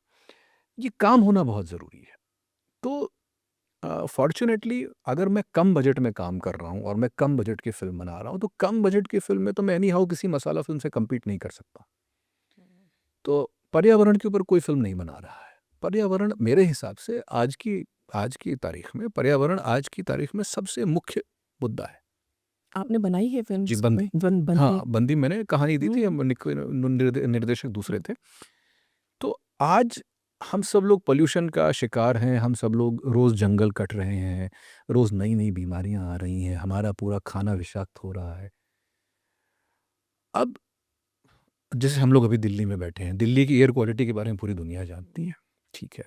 ये काम होना बहुत ज़रूरी है। तो फॉर्च्यूनेटली अगर मैं कम बजट में काम कर रहा हूँ और मैं कम बजट की फ़िल्म बना रहा हूँ, तो कम बजट की फ़िल्म में तो मैं एनी हाउ किसी मसाला फ़िल्म से कम्पीट नहीं कर सकता। तो पर्यावरण के ऊपर कोई फ़िल्म नहीं बना रहा है। पर्यावरण मेरे हिसाब से आज की तारीख़ में पर्यावरण आज की तारीख़ में सबसे मुख्य मुद्दा है। आपने बनाई है फ़िल्म जी, इस बंदी। पे? बंदी। हाँ, बंदी मैंने कहानी दी थी, हुँ, हम निर्देशक दूसरे हुँ। थे। तो आज हम सब लोग पॉल्यूशन का शिकार हैं, हम सब लोग रोज़ जंगल कट रहे हैं, रोज़ नई-नई बीमारियाँ आ रही हैं, हमारा पूरा खाना विषाक्त हो रहा है। अब जैसे हम लोग अभी दिल्ली में बैठे हैं, दिल्ली की एयर क्वालिटी के बारे में पूरी दुनिया जानती है, ठीक है।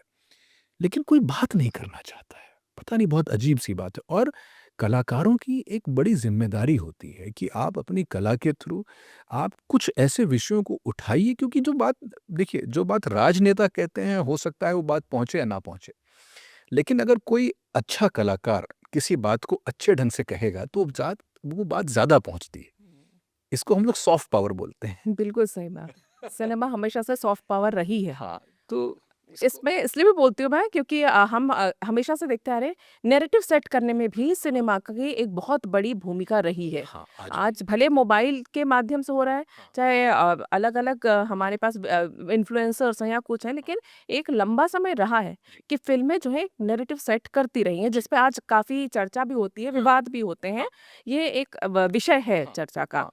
लेकिन कोई बात नहीं करना चाहता है, पता नहीं बहुत अजीब-सी बात है और कलाकारों की एक बड़ी ज़िम्मेदारी होती है कि आप अपनी कला के थ्रू आप कुछ ऐसे विषयों को उठाइए क्योंकि जो बात देखिए, जो बात राजनेता कहते हैं, हो सकता है वो बात पहुँचे या ना पहुँचे। लेकिन अगर कोई अच्छा कलाकार किसी बात को अच्छे ढंग से कहेगा, तो वो बात ज़्यादा पहुँचती है। इसको हम लोग सॉफ्ट पावर बोलते हैं। बिल्कुल सही बात। सिनेमा हमेशा से सॉफ्ट पावर रही है। हाँ, तो इसको इसमें इसलिए भी बोलती हूँ मैं क्योंकि हम हमेशा से देखते आ रहे हैं, नैरेटिव सेट करने में भी सिनेमा की एक बहुत बड़ी भूमिका रही है। हाँ, आज भी। आज भले मोबाइल के माध्यम से हो रहा है, हाँ, चाहे अलग-अलग हमारे पास इन्फ्लुएंसर्स हैं या कुछ हैं, लेकिन एक लंबा समय रहा है जी। कि फ़िल्में जो है नैरेटिव सेट करती रही हैं, जी। जिस पे आज काफ़ी चर्चा भी होती है, विवाद भी होते हैं। हाँ, ये एक विषय है हाँ, चर्चा का। हाँ।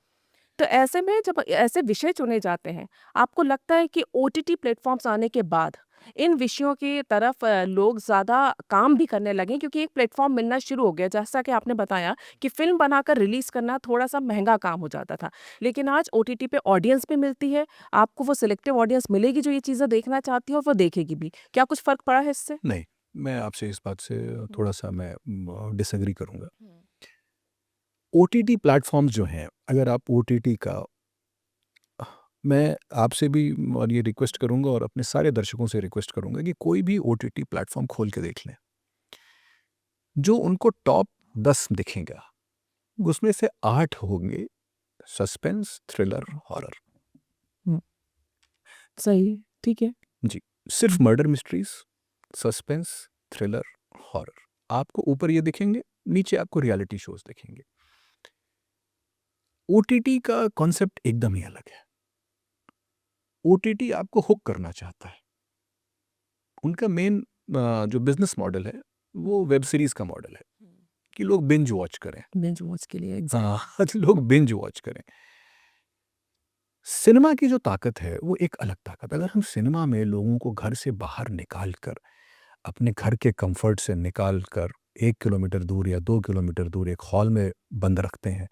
तो ऐसे में जब ऐसे विषय चुने जाते हैं, आपको लगता है कि ओटीटी प्लेटफ़ॉर्म्स आने के बाद इन विषयों की तरफ लोग ज़्यादा काम भी करने लगे क्योंकि एक प्लेटफ़ॉर्म मिलना शुरू हो गया। जैसा कि आपने बताया कि फ़िल्म बनाकर रिलीज़ करना थोड़ा-सा महँगा काम हो जाता था। लेकिन आज ओटीटी पे ऑडियंस भी मिलती है, आपको वो सिलेक्टिव ऑडियंस मिलेगी जो ये चीज़ें देखना चाहती है और वो देखेगी भी। क्या कुछ फ़र्क पड़ा है इससे? नहीं, मैं आपसे इस बात से हुँ, थोड़ा-सा मैं डिसएग्री करूँगा। हुँ, ओटीटी प्लेटफ़ॉर्म्स जो हैं, अगर आप ओटीटी का मैं आपसे भी और ये रिक्वेस्ट करूँगा और अपने सारे दर्शकों से रिक्वेस्ट करूँगा कि कोई भी ओटीटी प्लेटफ़ॉर्म खोल के देख लें। जो उनको टॉप 10 दिखेगा, उसमें से 8 होंगे सस्पेंस, थ्रिलर, हॉरर। हुँ। सही है, ठीक है। जी, सिर्फ़ हुँ, murder mysteries, suspense, thriller, horror. आपको ऊपर ये दिखेंगे, नीचे आपको रियलिटी शोज़ दिखेंगे। ओटीटी का कॉन्सेप्ट एकदम ही अलग है। ओटीटी आपको हुक करना चाहता है। उनका मेन जो बिज़नेस मॉडल है, वो वेब सीरीज़ का मॉडल है हुँ। कि लोग बिंज वॉच करें। बिंज वॉच के लिए हाँ, एग्ज़ैक्टली। लोग बिंज वॉच करें। सिनेमा की जो ताकत है, वो एक अलग ताकत है। अगर हम सिनेमा में लोगों को घर से बाहर निकाल कर, अपने घर के कम्फ़र्ट से निकाल कर 1 किलोमीटर दूर या 2 किलोमीटर दूर एक हॉल में बंद रखते हैं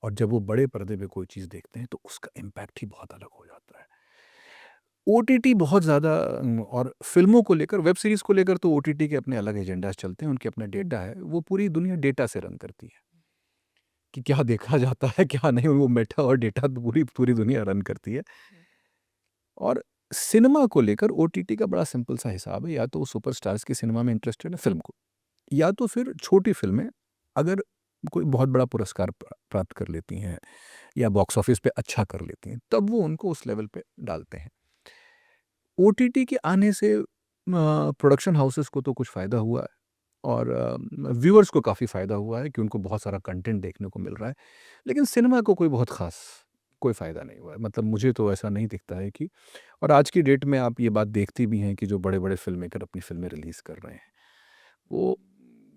और जब वो बड़े पर्दे पे कोई चीज़ देखते हैं, तो उसका इम्पैक्ट ही बहुत अलग हो जाता है। ओटीटी बहुत ज़्यादा और फ़िल्मों को लेकर, वेब सीरीज़ को लेकर तो ओटीटी के अपने अलग एजेंडाज़ चलते हैं, उनके अपना डेटा है, वो पूरी दुनिया डेटा से रन करती है, कि क्या देखा जाता है, क्या नहीं, वो मेटा और डेटा तो पूरी पूरी दुनिया रन करती है। और सिनेमा को लेकर ओटीटी का बड़ा सिंपल सा हिसाब है, या तो वो सुपरस्टार्स की सिनेमा में इंटरेस्टेड है फ़िल्म को, या तो फिर छोटी फ़िल्में अगर कोई बहुत बड़ा पुरस्कार प्राप्त कर लेती हैं या बॉक्स ऑफिस पे अच्छा कर लेती हैं, तब वो उनको उस लेवल पे डालते हैं। ओटीटी के आने से प्रोडक्शन हाउसेस को तो कुछ फ़ायदा हुआ है और व्यूअर्स को काफ़ी फ़ायदा हुआ है कि उनको बहुत सारा कंटेंट देखने को मिल रहा है। लेकिन सिनेमा को कोई बहुत ख़ास कोई फ़ायदा नहीं हुआ है। मतलब मुझे तो ऐसा नहीं दिखता है कि, और आज की डेट में आप ये बात देखती भी हैं कि जो बड़े-बड़े फ़िल्म मेकर अपनी फ़िल्में रिलीज़ कर रहे हैं, वो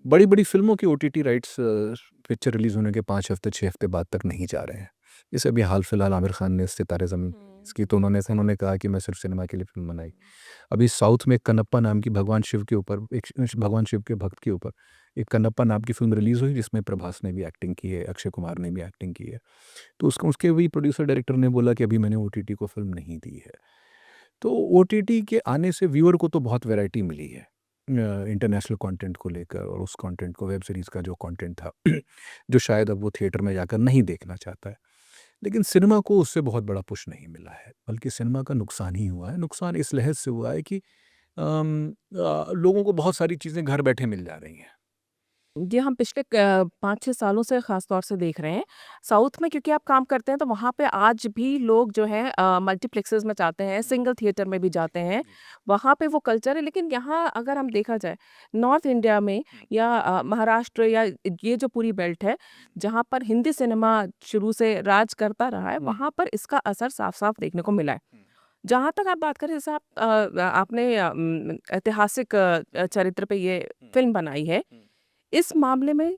बड़ी-बड़ी फ़िल्मों की ओटीटी राइट्स पिक्चर रिलीज़ होने के 5 हफ़्ते, 6 हफ़्ते बाद तक नहीं जा रहे हैं। जैसे अभी हाल-फिलहाल आमिर खान ने सितारे ज़मीन पर हुँ। रिलीज़ की, तो उन्होंने कहा कि मैं सिर्फ़ सिनेमा के लिए फ़िल्म बनाई। अभी साउथ में कन्नप्पा नाम की भगवान शिव के ऊपर एक भगवान शिव के भक्त के ऊपर एक कन्नप्पा नाम की फ़िल्म रिलीज़ हुई, जिसमें प्रभास ने भी एक्टिंग की है, अक्षय कुमार ने भी एक्टिंग की है। तो उसका उसके भी प्रोड्यूसर डायरेक्टर ने बोला कि अभी मैंने ओटीटी को फ़िल्म नहीं दी है। तो ओटीटी के आने से व्यूअर को तो बहुत वैरायटी मिली है इंटरनेशनल कंटेंट को लेकर, और उस कंटेंट को, वेब सीरीज़ का जो कंटेंट था जो शायद अब वो थिएटर में जाकर नहीं देखना चाहता है। लेकिन सिनेमा को उससे बहुत बड़ा पुश नहीं मिला है, बल्कि सिनेमा का नुकसान ही हुआ है। नुकसान इस लिहाज से हुआ है कि लोगों को बहुत सारी चीज़ें घर बैठे मिल जा रही हैं। ये हम पिछले क 5-6 सालों से ख़ास तौर से देख रहे हैं। साउथ में क्योंकि आप काम करते हैं तो वहाँ पे आज भी लोग जो हैं मल्टीप्लेक्सेस में जाते हैं, सिंगल थिएटर में भी जाते हैं। वहाँ पे वो कल्चर है लेकिन यहाँ अगर हम देखा जाए नॉर्थ इंडिया में या महाराष्ट्र या ये जो पूरी बेल्ट है, जहाँ पर हिंदी सिनेमा शुरू से राज करता रहा है, वहाँ पर इसका असर साफ-साफ देखने को मिला है। जहाँ तक आप बात करें जैसे आपने ऐतिहासिक चरित्र पे ये फ़िल्म बनाई है। इस मामले में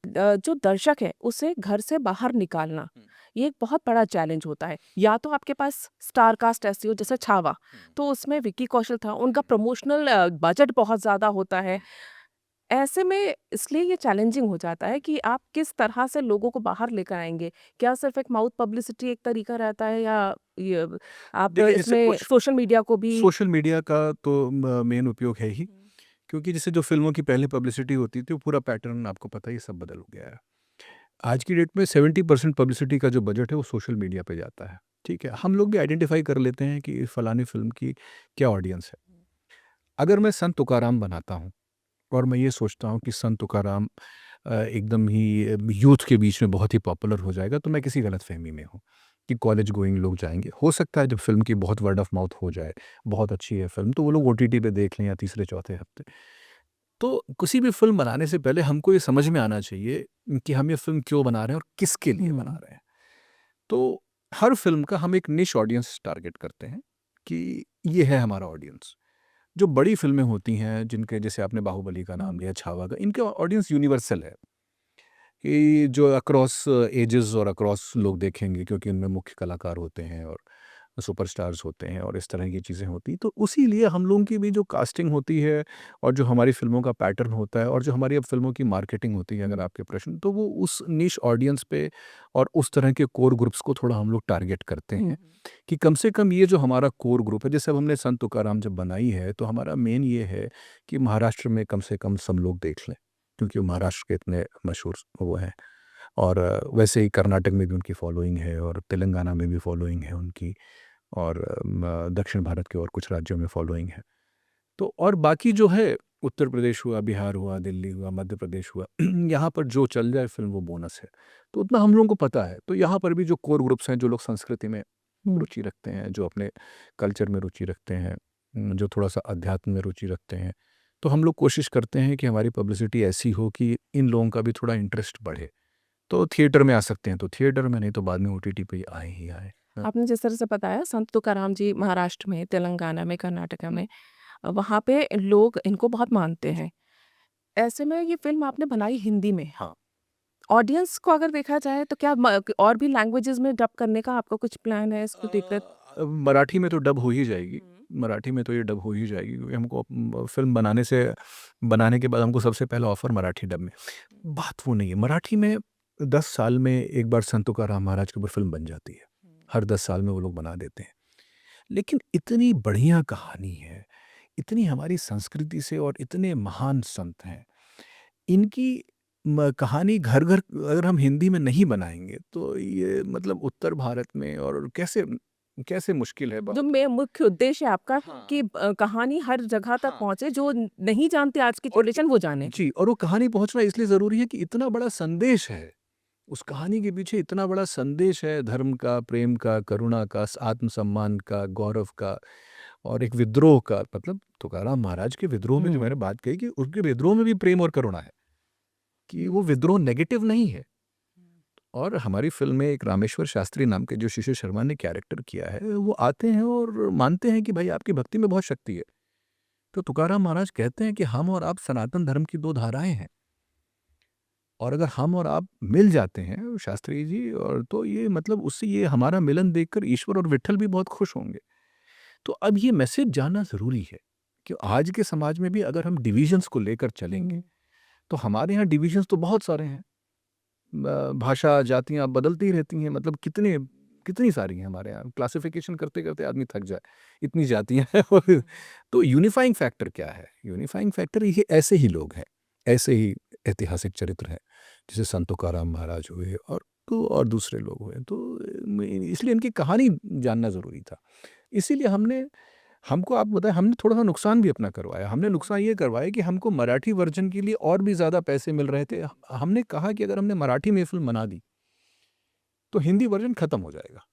जो दर्शक है उसे घर से बाहर निकालना ये एक बहुत बड़ा चैलेंज होता है। या तो आपके पास स्टार कास्ट ऐसी हो जैसे छावा, तो उसमें विक्की कौशल था, उनका प्रमोशनल बजट बहुत ज़्यादा होता है। ऐसे में इसलिए ये चैलेंजिंग हो जाता है कि आप किस तरह से लोगों को बाहर लेकर आएँगे? क्या सिर्फ़ एक माउथ पब्लिसिटी एक तरीका रहता है या ये आप देखिए, जैसे इसमें कुछ सोशल मीडिया को भी सोशल मीडिया का तो मेन उपयोग है ही, क्योंकि जैसे जो फ़िल्मों की पहले पब्लिसिटी होती थी, वो पूरा पैटर्न आपको पता ही है, सब बदल गया है। आज की डेट में 70% पब्लिसिटी का जो बजट है, वो सोशल मीडिया पे जाता है। ठीक है? हम लोग भी आइडेंटिफ़ाई कर लेते हैं कि फलानी फ़िल्म की क्या ऑडियंस है। अगर मैं संत तुकाराम बनाता हूँ और मैं ये सोचता हूँ कि संत तुकाराम एकदम ही यूथ के बीच में बहुत ही पॉपुलर हो जाएगा, तो मैं किसी गलतफ़हमी में हूँ कि कॉलेज गोइंग लोग जाएँगे। हो सकता है जब फ़िल्म की बहुत वर्ड ऑफ माउथ हो जाए, बहुत अच्छी है फ़िल्म, तो वो लोग ओटीटी पे देख लें या तीसरे-चौथे हफ़्ते। तो किसी भी फ़िल्म बनाने से पहले हमको ये समझ में आना चाहिए कि हम ये फ़िल्म क्यों बना रहे हैं और किसके लिए बना हुँ, रहे हैं। तो हर फ़िल्म का हम एक निश ऑडियंस टारगेट करते हैं कि ये है हमारा ऑडियंस। जो बड़ी फ़िल्में होती हैं, जिनके जैसे आपने बाहुबली का नाम लिया, छावा का, इनका ऑडियंस यूनिवर्सल है कि जो अक्रॉस एजेस और अक्रॉस लोग देखेंगे, क्योंकि उनमें मुख्य कलाकार होते हैं और सुपरस्टार्स होते हैं और इस तरह की चीज़ें होती हैं। तो उसी लिए हम लोगों की भी जो कास्टिंग होती है और जो हमारी फ़िल्मों का पैटर्न होता है और जो हमारी अब फ़िल्मों की मार्केटिंग होती है, अगर आपके प्रश्न, तो वो उस निश ऑडियंस पे और उस तरह के कोर ग्रुप्स को थोड़ा हम लोग टारगेट करते हैं कि कम से कम ये जो हमारा कोर ग्रुप है, जैसे अब हमने संत तुकाराम जब बनाई है, तो हमारा मेन ये है कि महाराष्ट्र में कम से कम सब लोग देख लें, क्योंकि वो महाराष्ट्र के इतने मशहूर वो हैं। और वैसे ही कर्नाटक में भी उनकी फॉलोइंग है और तेलंगाना में भी फॉलोइंग है उनकी, और दक्षिण भारत के और कुछ राज्यों में फॉलोइंग है। तो और बाकी जो है, उत्तर प्रदेश हुआ, बिहार हुआ, दिल्ली हुआ, मध्य प्रदेश हुआ, यहाँ पर जो चल जाए फ़िल्म वो बोनस है। तो उतना हम लोगों को पता है। तो यहाँ पर भी जो कोर ग्रुप्स हैं, जो लोग संस्कृति में रुचि रखते हैं, जो अपने कल्चर में रुचि रखते हैं, जो थोड़ा-सा अध्यात्म में रुचि रखते हैं, तो हम लोग कोशिश करते हैं कि हमारी पब्लिसिटी ऐसी हो कि इन लोगों का भी थोड़ा इंटरेस्ट बढ़े। तो थिएटर में आ सकते हैं तो थिएटर में, नहीं तो बाद में ओटीटी पे आए ही आए। हाँ। आपने जिस तरह से बताया संत तुकाराम जी महाराष्ट्र में, तेलंगाना में, कर्नाटका में वहाँ पे लोग इनको बहुत मानते हैं। ऐसे में ये फ़िल्म आपने बनाई हिंदी में। हाँ। ऑडियंस को अगर देखा जाए तो क्या और भी लैंग्वेजेज़ में डब करने का आपका कुछ प्लान है इसको लेकर? मराठी में तो डब हो ही जाएगी। हुँ। मराठी में तो ये डब हो ही जाएगी, क्योंकि हमको फ़िल्म बनाने के बाद हमको सबसे पहला ऑफ़र मराठी डब में। बात वो नहीं है, मराठी में 10 साल में एक बार संत तुकाराम महाराज के ऊपर फ़िल्म बन जाती है। हर 10 साल में वो लोग बना देते हैं। लेकिन इतनी बढ़िया कहानी है, इतनी हमारी संस्कृति से, और इतने महान संत हैं। इनकी कहानी घर-घर अगर हम हिंदी में नहीं बनाएँगे, तो ये मतलब उत्तर भारत में और कैसे कैसे मुश्किल है जो बात। में मुख्य उद्देश्य है आपका हाँ। कि कहानी हर जगह तक हाँ। पहुँचे, जो नहीं जानते आज की और जनरेशन वो जाने। जी, और वो कहानी पहुँचना इसलिए ज़रूरी है कि इतना बड़ा संदेश है। उस कहानी के पीछे इतना बड़ा संदेश है, धर्म का, प्रेम का, करुणा का, आत्मसम्मान का, गौरव का, और एक विद्रोह का। मतलब तुकाराम महाराज के विद्रोह में जो हुँ। मैंने बात कही कि उनके विद्रोह में भी प्रेम और करुणा है, कि वो विद्रोह नेगेटिव नहीं है। और हमारी फ़िल्म में एक रामेश्वर शास्त्री नाम के जो शिशिर शर्मा ने कैरेक्टर किया है, वो आते हैं और मानते हैं कि भाई आपकी भक्ति में बहुत शक्ति है। तो तुकाराम महाराज कहते हैं कि हम और आप सनातन धर्म की 2 धाराएँ हैं, और अगर हम और आप मिल जाते हैं शास्त्री जी, और तो ये मतलब उससे ये हमारा मिलन देखकर ईश्वर और विट्ठल भी बहुत खुश होंगे। तो अब ये मैसेज जानना ज़रूरी है कि आज के समाज में भी अगर हम डिविज़न्स को लेकर चलेंगे, तो हमारे यहाँ डिविज़न्स तो बहुत सारे हैं। भाषा, जातियाँ बदलती ही रहती हैं, मतलब कितनी सारी हैं हमारे यहाँ, क्लासिफ़िकेशन करते-करते आदमी थक जाए, इतनी जातियाँ हैं। और तो यूनिफ़ाइंग फैक्टर क्या है? यूनिफ़ाइंग फैक्टर ये ऐसे ही लोग हैं, ऐसे ही ऐतिहासिक चरित्र हैं, जैसे संत तुकाराम महाराज हुए, और दूसरे लोग हुए। तो इसलिए इनकी कहानी जानना ज़रूरी था। इसीलिए हमको आप बताएँ, हमने थोड़ा-सा नुकसान भी अपना करवाया। हमने नुकसान ये करवाया कि हमको मराठी वर्ज़न के लिए और भी ज़्यादा पैसे मिल रहे थे। हमने कहा कि अगर हमने मराठी में फ़िल्म बना दी, तो हिंदी वर्ज़न ख़त्म हो जाएगा।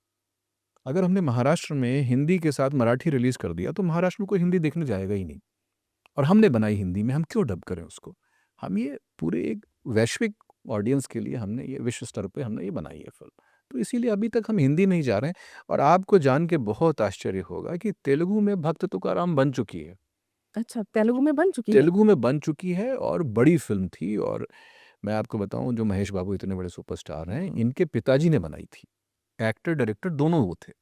अगर हमने महाराष्ट्र में हिंदी के साथ मराठी रिलीज़ कर दिया, तो महाराष्ट्र में कोई हिंदी देखने जाएगा ही नहीं। और हमने बनाई हिंदी में, हम क्यों डब करें उसको? हम ये पूरे एक वैश्विक ऑडियंस के लिए हमने ये विश्व स्तर पे हमने ये बनाई है फ़िल्म। तो इसीलिए अभी तक हम हिंदी में ही जा रहे हैं, और आपको जान के बहुत आश्चर्य होगा कि तेलुगु में भक्त तुकाराम बन चुकी है। अच्छा, तेलुगु में बन चुकी है? तेलुगु में बन चुकी है, और बड़ी फ़िल्म थी। और मैं आपको बताऊँ, जो महेश बाबू इतने बड़े सुपरस्टार हैं, इनके पिताजी ने बनाई थी। एक्टर, डायरेक्टर दोनों वो थे।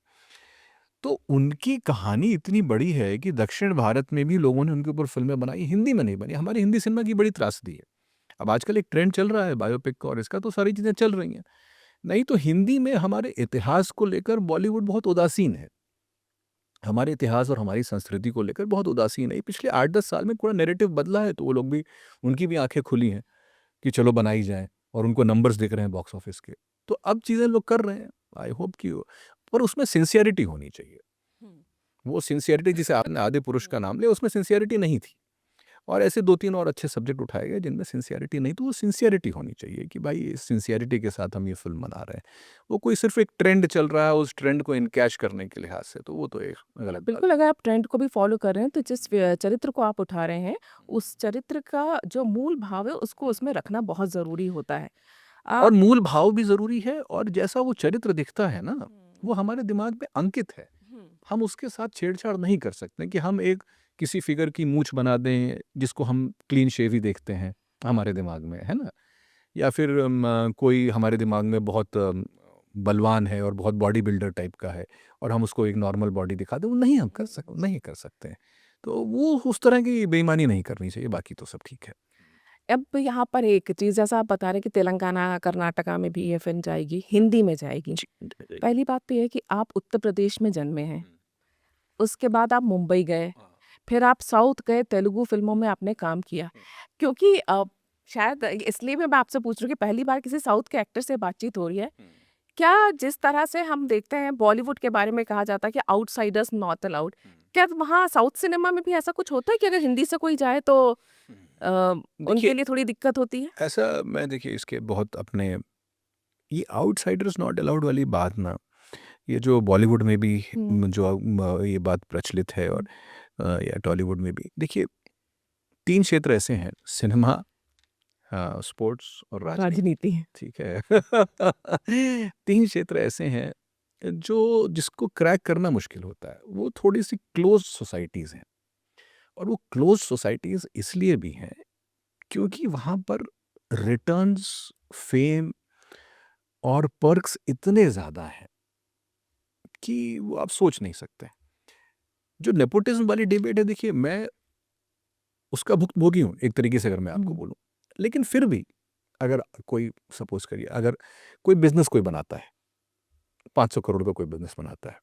तो उनकी कहानी इतनी बड़ी है कि दक्षिण भारत में भी लोगों ने उनके ऊपर फ़िल्में बनाई, हिंदी में नहीं बनी। हमारी हिंदी सिनेमा की बड़ी त्रासदी है। अब आजकल एक ट्रेंड चल रहा है बायोपिक का और इसका, तो सारी चीज़ें चल रही हैं। नहीं तो हिंदी में हमारे इतिहास को लेकर बॉलीवुड बहुत उदासीन है। हमारे इतिहास और हमारी संस्कृति को लेकर बहुत उदासीन है। ये पिछले 8-10 साल में पूरा नैरेटिव बदला है, तो वो लोग भी, उनकी भी आँखें खुली हैं कि चलो बनाई जाए, और उनको नंबर्स दिख रहे हैं बॉक्स ऑफिस के। तो अब चीज़ें लोग कर रहे हैं। आई होप कि पर उसमें सिंसियरिटी होनी चाहिए। वो सिंसियरिटी, जिसे आपने आदि पुरुष का नाम लिया, उसमें सिंसियरिटी नहीं थी। और ऐसे 2-3 और अच्छे सब्जेक्ट उठाए गए जिनमें सिंसियरिटी नहीं, तो वो सिंसियरिटी होनी चाहिए कि भाई सिंसियरिटी के साथ हम ये फ़िल्म बना रहे हैं। वो कोई सिर्फ़ एक ट्रेंड चल रहा है, उस ट्रेंड को इनकैश करने के लिहाज से, तो वो तो एक गलत बात बिल्कुल, अगर आप ट्रेंड को भी फ़ॉलो कर रहे हैं, तो जिस चरित्र को आप उठा रहे हैं, उस चरित्र का जो मूल भाव है, उसको उसमें रखना बहुत ज़रूरी होता है। और आप मूल भाव भी ज़रूरी है, और जैसा वो चरित्र दिखता है ना, वो हमारे दिमाग में अंकित है। हम उसके साथ छेड़छाड़ नहीं कर सकते कि हम एक किसी फ़िगर की मूंछ बना दें, जिसको हम क्लीन शेव ही देखते हैं हमारे दिमाग में, है ना? या फिर कोई हमारे दिमाग में बहुत बलवान है और बहुत बॉडी बिल्डर टाइप का है और हम उसको एक नॉर्मल बॉडी दिखा दें, वो नहीं हम नहीं कर सकते हैं। तो वो उस तरह की बेईमानी नहीं करनी चाहिए, बाकी तो सब ठीक है। अब यहाँ पर एक चीज़ जैसा आप बता रहे हैं कि तेलंगाना, कर्नाटका में भी ये फ़िल्म जाएगी, हिंदी में जाएगी। जी। पहली बात तो ये है कि आप उत्तर प्रदेश में जन्मे हैं, उसके बाद आप मुंबई गए, फिर आप साउथ गए, तेलुगु फ़िल्मों में आपने काम किया। क्योंकि शायद इसलिए भी मैं आपसे पूछ रही हूँ कि पहली बार किसी साउथ के एक्टर से बातचीत हो रही है। क्या जिस तरह से हम देखते हैं बॉलीवुड के बारे में कहा जाता है कि आउटसाइडर्स नॉट अलाउड, क्या वहाँ साउथ सिनेमा में भी ऐसा कुछ होता है कि अगर हिंदी से कोई जाए तो देखिए, उनके लिए थोड़ी दिक्कत होती है? ऐसा मैं देखिए इसके बहुत अपने ये आउटसाइडर्स नॉट अलाउड वाली बात ना, ये जो बॉलीवुड में भी हुँ। ये बात प्रचलित है और या टॉलीवुड में भी देखिए, 3 क्षेत्र ऐसे हैं, सिनेमा, स्पोर्ट्स और राजनीति। राजनीति। ठीक है। 3 क्षेत्र ऐसे हैं जो जिसको क्रैक करना मुश्किल होता है। वो थोड़ी-सी क्लोज़ सोसाइटीज़ हैं और वो क्लोज़ सोसाइटीज़ इसलिए भी हैं क्योंकि वहाँ पर रिटर्न्स, फेम और पर्क्स इतने ज़्यादा हैं कि वो आप सोच नहीं सकते। जो नेपोटिज़्म वाली डिबेट है, देखिए मैं उसका भुक्तभोगी हूँ एक तरीके से, अगर मैं आपको हुँ। बोलूँ। लेकिन फिर भी अगर कोई सपोज़ करिए, अगर कोई बिज़नेस कोई बनाता है, 500 करोड़ का कोई बिज़नेस बनाता है,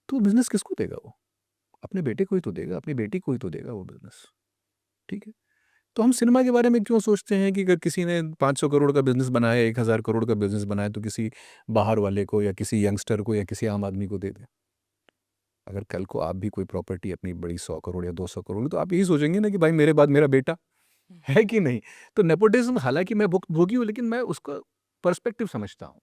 तो वो बिज़नेस किसको देगा वो? अपने बेटे को ही तो देगा, अपनी बेटी को ही तो देगा वो बिज़नेस, ठीक है? तो हम सिनेमा के बारे में क्यों सोचते हैं कि अगर किसी ने 500 करोड़ का बिज़नेस बनाया, 1000 करोड़ का बिज़नेस बनाया तो किसी बाहर वाले को या किसी यंगस्टर को या किसी आम आदमी को दे दें? अगर कल को आप भी कोई प्रॉपर्टी अपनी बड़ी 100 करोड़ या 200 करोड़, तो आप यही सोचेंगे ना कि भाई मेरे बाद मेरा बेटा, है कि नहीं? तो नेपोटिज़्म, हालाँकि मैं भुक्तभोगी हूँ, लेकिन मैं उसका पर्सपेक्टिव समझता हूँ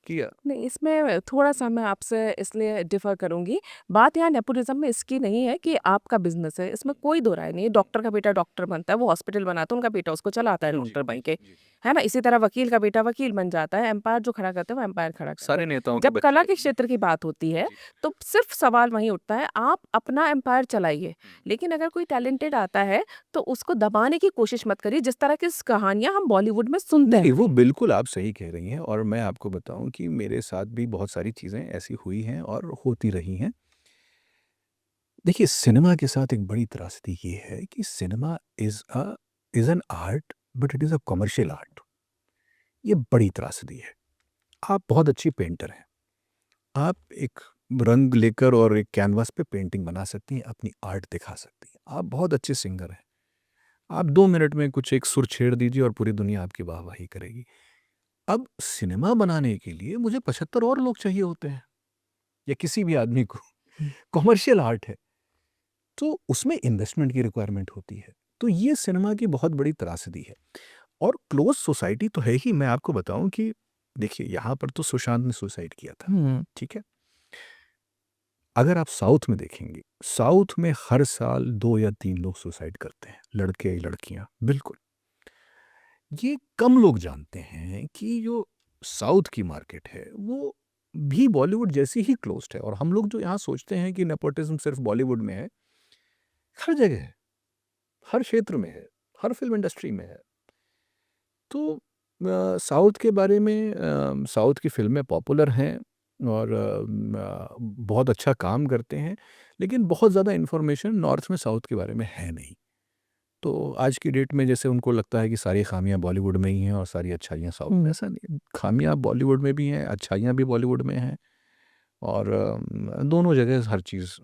कि नहीं, इसमें थोड़ा-सा मैं आपसे इसलिए डिफ़र करूँगी। बात यहाँ नेपोटिज़्म में इसकी नहीं है कि आपका बिज़नेस है, इसमें कोई दो राय नहीं है। डॉक्टर का बेटा डॉक्टर बनता है, वो हॉस्पिटल बनाता है, उनका बेटा उसको चलाता है जी, डॉक्टर बन के, जी। है ना? इसी तरह वकील का बेटा वकील बन जाता है, एम्पायर जो खड़ा करते हैं, वो एम्पायर खड़ा करते सारे हैं। नेताओं के जब बच्चे कला के वकील हैं। क्षेत्र की बात होती है, जी। तो सिर्फ़ सवाल वहीं उठता है, आप अपना एम्पायर चलाइए, लेकिन अगर कोई टैलेंटेड आता है, तो उसको दबाने की कोशिश मत करिए, जिस तरह की कहानियाँ हम बॉलीवुड में सुनते नहीं, हैं। वो बिल्कुल आप सही कह रही हैं और मैं आपको बताऊँ कि मेरे साथ भी बहुत सारी चीज़ें ऐसी हुई हैं और होती रही हैं। देखिए, सिनेमा के साथ एक बड़ी त्रासदी ये है कि cinema is an art, but it is a commercial art. ये बड़ी त्रासदी है। आप बहुत अच्छी पेंटर हैं। आप एक रंग लेकर और एक कैनवास पे पेंटिंग बना सकती हैं, अपनी आर्ट दिखा सकती हैं। आप बहुत अच्छे सिंगर हैं। आप 2 मिनट में कुछ एक सुर छेड़ दीजिए और पूरी दुनिया आपकी वाह-वाही करेगी। अब सिनेमा बनाने के लिए मुझे 75 और लोग चाहिए होते हैं, या किसी भी आदमी को। कमर्शियल आर्ट है, तो उसमें इन्वेस्टमेंट की रिक्वायरमेंट होती है। तो ये सिनेमा की बहुत बड़ी त्रासदी है और क्लोज़ सोसाइटी तो है ही। मैं आपको बताऊँ कि देखिए, यहाँ पर तो सुशांत ने सुसाइड किया था, हुँ। ठीक है? अगर आप साउथ में देखेंगे, साउथ में हर साल 2 या 3 लोग सुसाइड करते हैं, लड़के-लड़कियाँ, बिल्कुल। ये कम लोग जानते हैं कि जो साउथ की मार्केट है, वो भी बॉलीवुड जैसी ही क्लोज़्ड है और हम लोग जो यहाँ सोचते हैं कि नेपोटिज़्म सिर्फ़ बॉलीवुड में है, हर जगह है, हर क्षेत्र में है, हर फ़िल्म इंडस्ट्री में है। तो साउथ के बारे में, साउथ की फ़िल्में पॉपुलर हैं और बहुत अच्छा काम करते हैं, लेकिन बहुत ज़्यादा इन्फॉर्मेशन नॉर्थ में साउथ के बारे में है नहीं। तो आज की डेट में जैसे उनको लगता है कि सारी ख़ामियाँ बॉलीवुड में ही हैं और सारी अच्छाइयाँ साउथ में, हुँ। ऐसा नहीं है। ख़ामियाँ बॉलीवुड में भी हैं, अच्छाइयाँ भी बॉलीवुड में हैं और दोनों जगह हर चीज़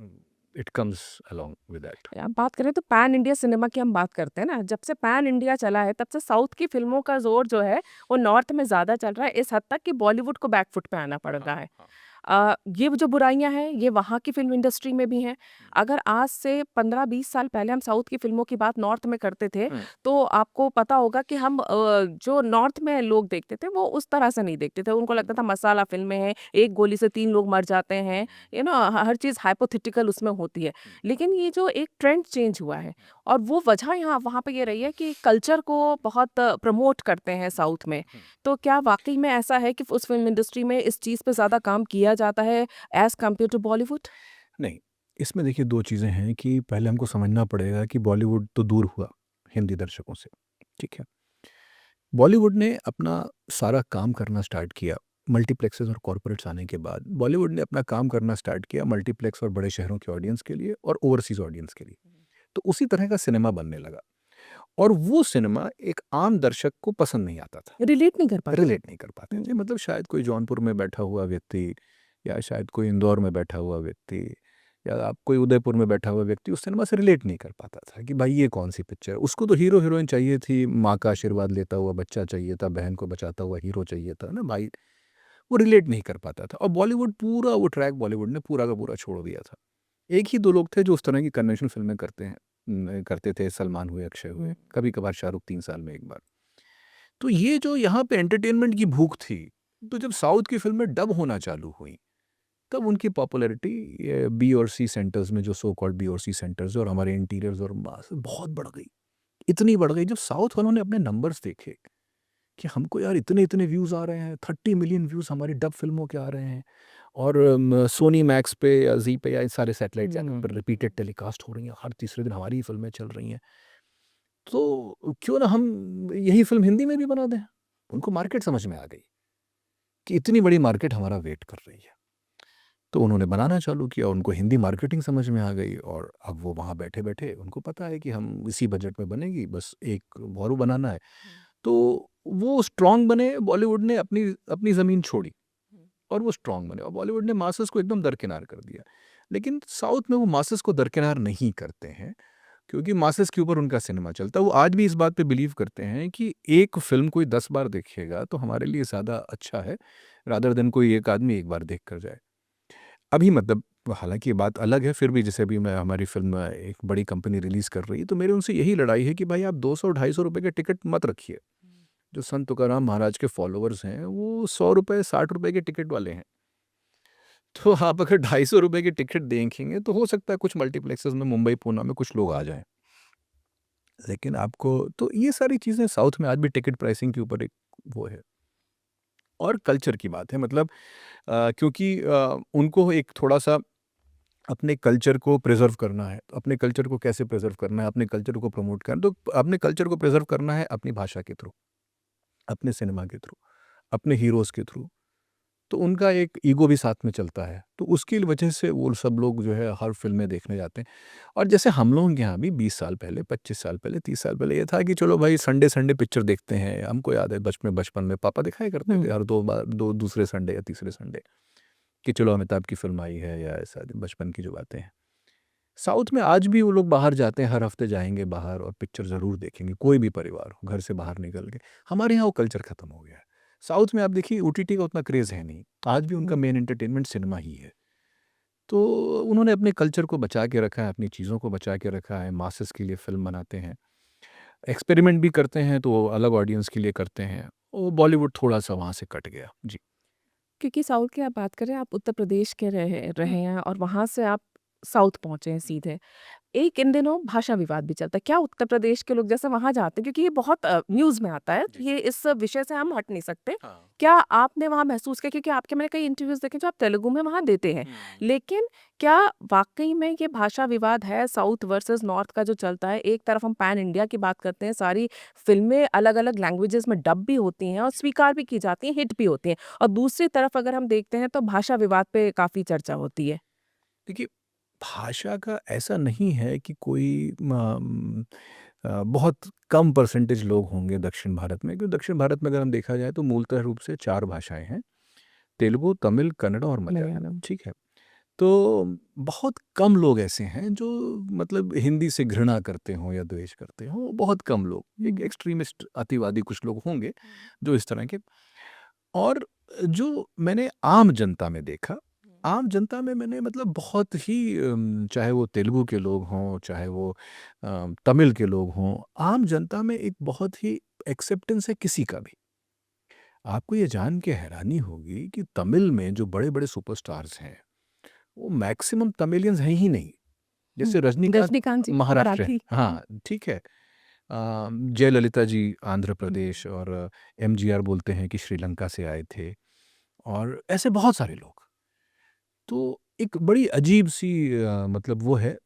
it comes along with that. आप बात करें तो पैन इंडिया सिनेमा की हम बात करते हैं ना, जब से पैन इंडिया चला है तब से साउथ की फ़िल्मों का ज़ोर जो है वो नॉर्थ में ज़्यादा चल रहा है, इस हद तक कि बॉलीवुड को बैक फुट पे आना पड़ रहा है। हाँ। ये जो बुराइयाँ हैं ये वहाँ की फ़िल्म इंडस्ट्री में भी हैं। अगर आज से 15-20 साल पहले हम साउथ की फ़िल्मों की बात नॉर्थ में करते थे, हुँ। तो आपको पता होगा कि हम जो नॉर्थ में लोग देखते थे वो उस तरह से नहीं देखते थे। उनको लगता था मसाला फ़िल्में हैं, एक गोली से 3 लोग मर जाते हैं, हर चीज़ हाइपोथेटिकल उसमें होती है। लेकिन ये जो एक ट्रेंड चेंज हुआ है और वो वजह यहाँ वहाँ पे ये रही है कि कल्चर को बहुत प्रमोट करते हैं साउथ में। तो क्या वाक़ई में ऐसा है कि उस फ़िल्म इंडस्ट्री में इस चीज़ पे ज़्यादा काम किया जाता है एज़ कम्पेयर टू बॉलीवुड? नहीं, इसमें देखिए 2 चीज़ें हैं कि पहले हमको समझना पड़ेगा कि बॉलीवुड तो दूर हुआ हिंदी दर्शकों से, ठीक है? बॉलीवुड ने अपना सारा काम करना स्टार्ट किया मल्टीप्लेक्सेस और कॉर्पोरेट्स आने के बाद बॉलीवुड ने अपना काम करना स्टार्ट किया मल्टीप्लेक्स और बड़े शहरों के ऑडियंस के लिए और ओवरसीज़ ऑडियंस के लिए। तो उसी तरह का सिनेमा बनने लगा और वो सिनेमा एक आम दर्शक को पसंद नहीं आता था, रिलेट नहीं कर पाते। रिलेट नहीं कर पाते थे। मतलब शायद कोई जौनपुर में बैठा हुआ व्यक्ति या शायद कोई इंदौर में बैठा हुआ व्यक्ति या आप कोई उदयपुर में बैठा हुआ व्यक्ति उस सिनेमा से रिलेट नहीं कर पाता था कि भाई ये कौन सी पिक्चर है। उसको तो हीरो हीरोइन चाहिए थी, माँ का आशीर्वाद लेता हुआ बच्चा चाहिए था, बहन को बचाता हुआ हीरो चाहिए था ना भाई। वो रिलेट नहीं कर पाता था और बॉलीवुड पूरा वो ट्रैक बॉलीवुड ने पूरा का पूरा छोड़ दिया था। एक ही दो लोग थे जो उस तरह की कन्वेंशनल फिल्में करते थे, सलमान हुए, अक्षय हुए, कभी कभार शाहरुख 3 साल में एक बार। तो ये जो यहाँ पे एंटरटेनमेंट की भूख थी, तो जब साउथ की फिल्में डब होना चालू हुई तब उनकी पॉपुलैरिटी ये बी और सी सेंटर्स में, जो सो कॉल्ड बी और सी सेंटर्स और हमारे इंटीरियर्स और मास बहुत बढ़ गई। इतनी बढ़ गई जब साउथ वालों ने अपने नंबर्स देखे कि हमको यार इतने इतने व्यूज़ आ रहे हैं, 30 मिलियन व्यूज़ हमारी डब फिल्मों के आ रहे हैं और सोनी मैक्स पे या जी पे या इन सारे सैटेलाइट चैनल पर रिपीटेड टेलीकास्ट हो रही हैं, हर तीसरे दिन हमारी ही फिल्में चल रही हैं। तो क्यों ना हम यही फिल्म हिंदी में भी बना दें। उनको मार्केट समझ में आ गई कि इतनी बड़ी मार्केट हमारा वेट कर रही है। तो उन्होंने बनाना चालू किया, उनको हिंदी मार्केटिंग समझ में आ गई और अब वो वहाँ बैठे-बैठे उनको पता है कि हम इसी बजट में बनेगी, बस एक वॉरू बनाना है। तो वो स्ट्रॉन्ग बने, बॉलीवुड ने अपनी अपनी ज़मीन छोड़ी और वो स्ट्रॉन्ग बने और बॉलीवुड ने मासेस को एकदम दरकिनार कर दिया। लेकिन साउथ में वो मासेस को दरकिनार नहीं करते हैं क्योंकि मासेस के ऊपर उनका सिनेमा चलता है। वो आज भी इस बात पे बिलीव करते हैं कि एक फ़िल्म कोई 10 बार देखेगा तो हमारे लिए ज़्यादा अच्छा है, रादर देन कोई एक आदमी एक बार देख कर जाए। अभी मतलब हालाँकि ये बात अलग है, फिर भी जैसे अभी मैं हमारी फ़िल्म एक बड़ी कंपनी रिलीज़ कर रही है, तो मेरी उनसे यही लड़ाई है कि भाई आप 200 ₹250 के टिकट मत रखिए। जो संत तुकाराम महाराज के फॉलोवर्स हैं, वो ₹100 ₹60 के टिकट वाले हैं। तो आप अगर ₹250 की टिकट देखेंगे, तो हो सकता है कुछ मल्टीप्लेक्सेस में मुंबई, पूना में कुछ लोग आ जाएँ। लेकिन आपको तो ये सारी चीज़ें साउथ में आज भी टिकट प्राइसिंग के ऊपर एक वो है। और कल्चर की बात है मतलब क्योंकि उनको एक थोड़ा-सा अपने कल्चर को प्रिज़र्व करना है। तो अपने कल्चर को कैसे प्रिज़र्व करना है, अपने कल्चर को प्रमोट करना है, तो अपने कल्चर को प्रिज़र्व करना है अपनी भाषा के थ्रू, अपने सिनेमा के थ्रू, अपने हीरोज़ के थ्रू। तो उनका एक ईगो भी साथ में चलता है। तो उसकी वजह से वो सब लोग जो है हर फ़िल्में देखने जाते हैं। और जैसे हम लोगों के यहाँ भी 20 साल पहले, 25 साल पहले, 30 साल पहले ये था कि चलो भाई संडे पिक्चर देखते हैं। हमको याद है बचपन में पापा दिखाया करते थे हर 2 बार 2 दूसरे संडे या तीसरे संडे कि चलो अमिताभ की फ़िल्म आई है या ऐसा बचपन की जो बातें हैं। साउथ में आज भी वो लोग बाहर जाते हैं, हर हफ्ते जाएँगे बाहर और पिक्चर ज़रूर देखेंगे, कोई भी परिवार हो, घर से बाहर निकल के। हमारे यहाँ वो कल्चर ख़त्म हो गया है। साउथ में आप देखिए ओटीटी का उतना क्रेज़ है नहीं, आज भी उनका मेन एंटरटेनमेंट सिनेमा ही है। तो उन्होंने अपने कल्चर को बचा के रखा है, अपनी चीज़ों को बचा के रखा है, मासेस के लिए फ़िल्म बनाते हैं। एक्सपेरिमेंट भी करते हैं तो अलग ऑडियंस के लिए करते हैं। वो बॉलीवुड थोड़ा-सा वहाँ से कट गया। जी। क्योंकि साउथ की आप बात करें, आप उत्तर प्रदेश के रहे रहे हैं और वहाँ से आप साउथ पहुँचे हैं सीधे। एक इन दिनों भाषा विवाद भी चलता है। क्या उत्तर प्रदेश के लोग जैसे वहाँ जाते हैं, क्योंकि ये बहुत न्यूज़ में आता है, जी। ये इस विषय से हम हट नहीं सकते। हाँ। क्या आपने वहाँ महसूस किया, क्योंकि आपके मैंने कई इंटरव्यूज़ देखे जो आप तेलुगु में वहाँ देते हैं। हुँ। लेकिन क्या वाक़ई में ये भाषा विवाद है साउथ वर्सेस नॉर्थ का जो चलता है? एक तरफ हम पैन इंडिया की बात करते हैं, सारी फ़िल्में अलग-अलग लैंग्वेजेज़ में डब भी होती हैं और स्वीकार भी की जाती हैं, हिट भी होती हैं। और दूसरी तरफ अगर हम देखते हैं तो भाषा विवाद पे काफ़ी चर्चा होती है। देखिए, भाषा का ऐसा नहीं है कि कोई बहुत कम परसेंटेज लोग होंगे दक्षिण भारत में, क्योंकि दक्षिण भारत में अगर हम देखा जाए तो मूलतः रूप से 4 भाषाएँ हैं, तेलुगु, तमिल, कन्नड़ और मलयालम, मलयालम। ठीक है? तो बहुत कम लोग ऐसे हैं जो मतलब हिंदी से घृणा करते हों या द्वेष करते हों, बहुत कम लोग। एक हुँ। एक्सट्रीमिस्ट अतिवादी कुछ लोग होंगे, जो इस तरह के और जो मैंने आम जनता में देखा, आम जनता में मैंने मतलब बहुत ही चाहे वो तेलुगु के लोग हों, चाहे वो तमिल के लोग हों, आम जनता में एक बहुत ही एक्सेप्टेंस है किसी का भी। आपको ये जान के हैरानी होगी कि तमिल में जो बड़े-बड़े सुपरस्टार्स हैं, वो मैक्सिमम तमिलियंस हैं ही नहीं। जैसे रजनीकांत रजनीकांत जी, महाराष्ट्र है, मराठी। हाँ, ठीक है। जयललिता जी आंध्र प्रदेश और एमजीआर बोलते हैं कि श्रीलंका से आए थे और ऐसे बहुत सारे लोग। तो एक बड़ी अजीब-सी मतलब वो है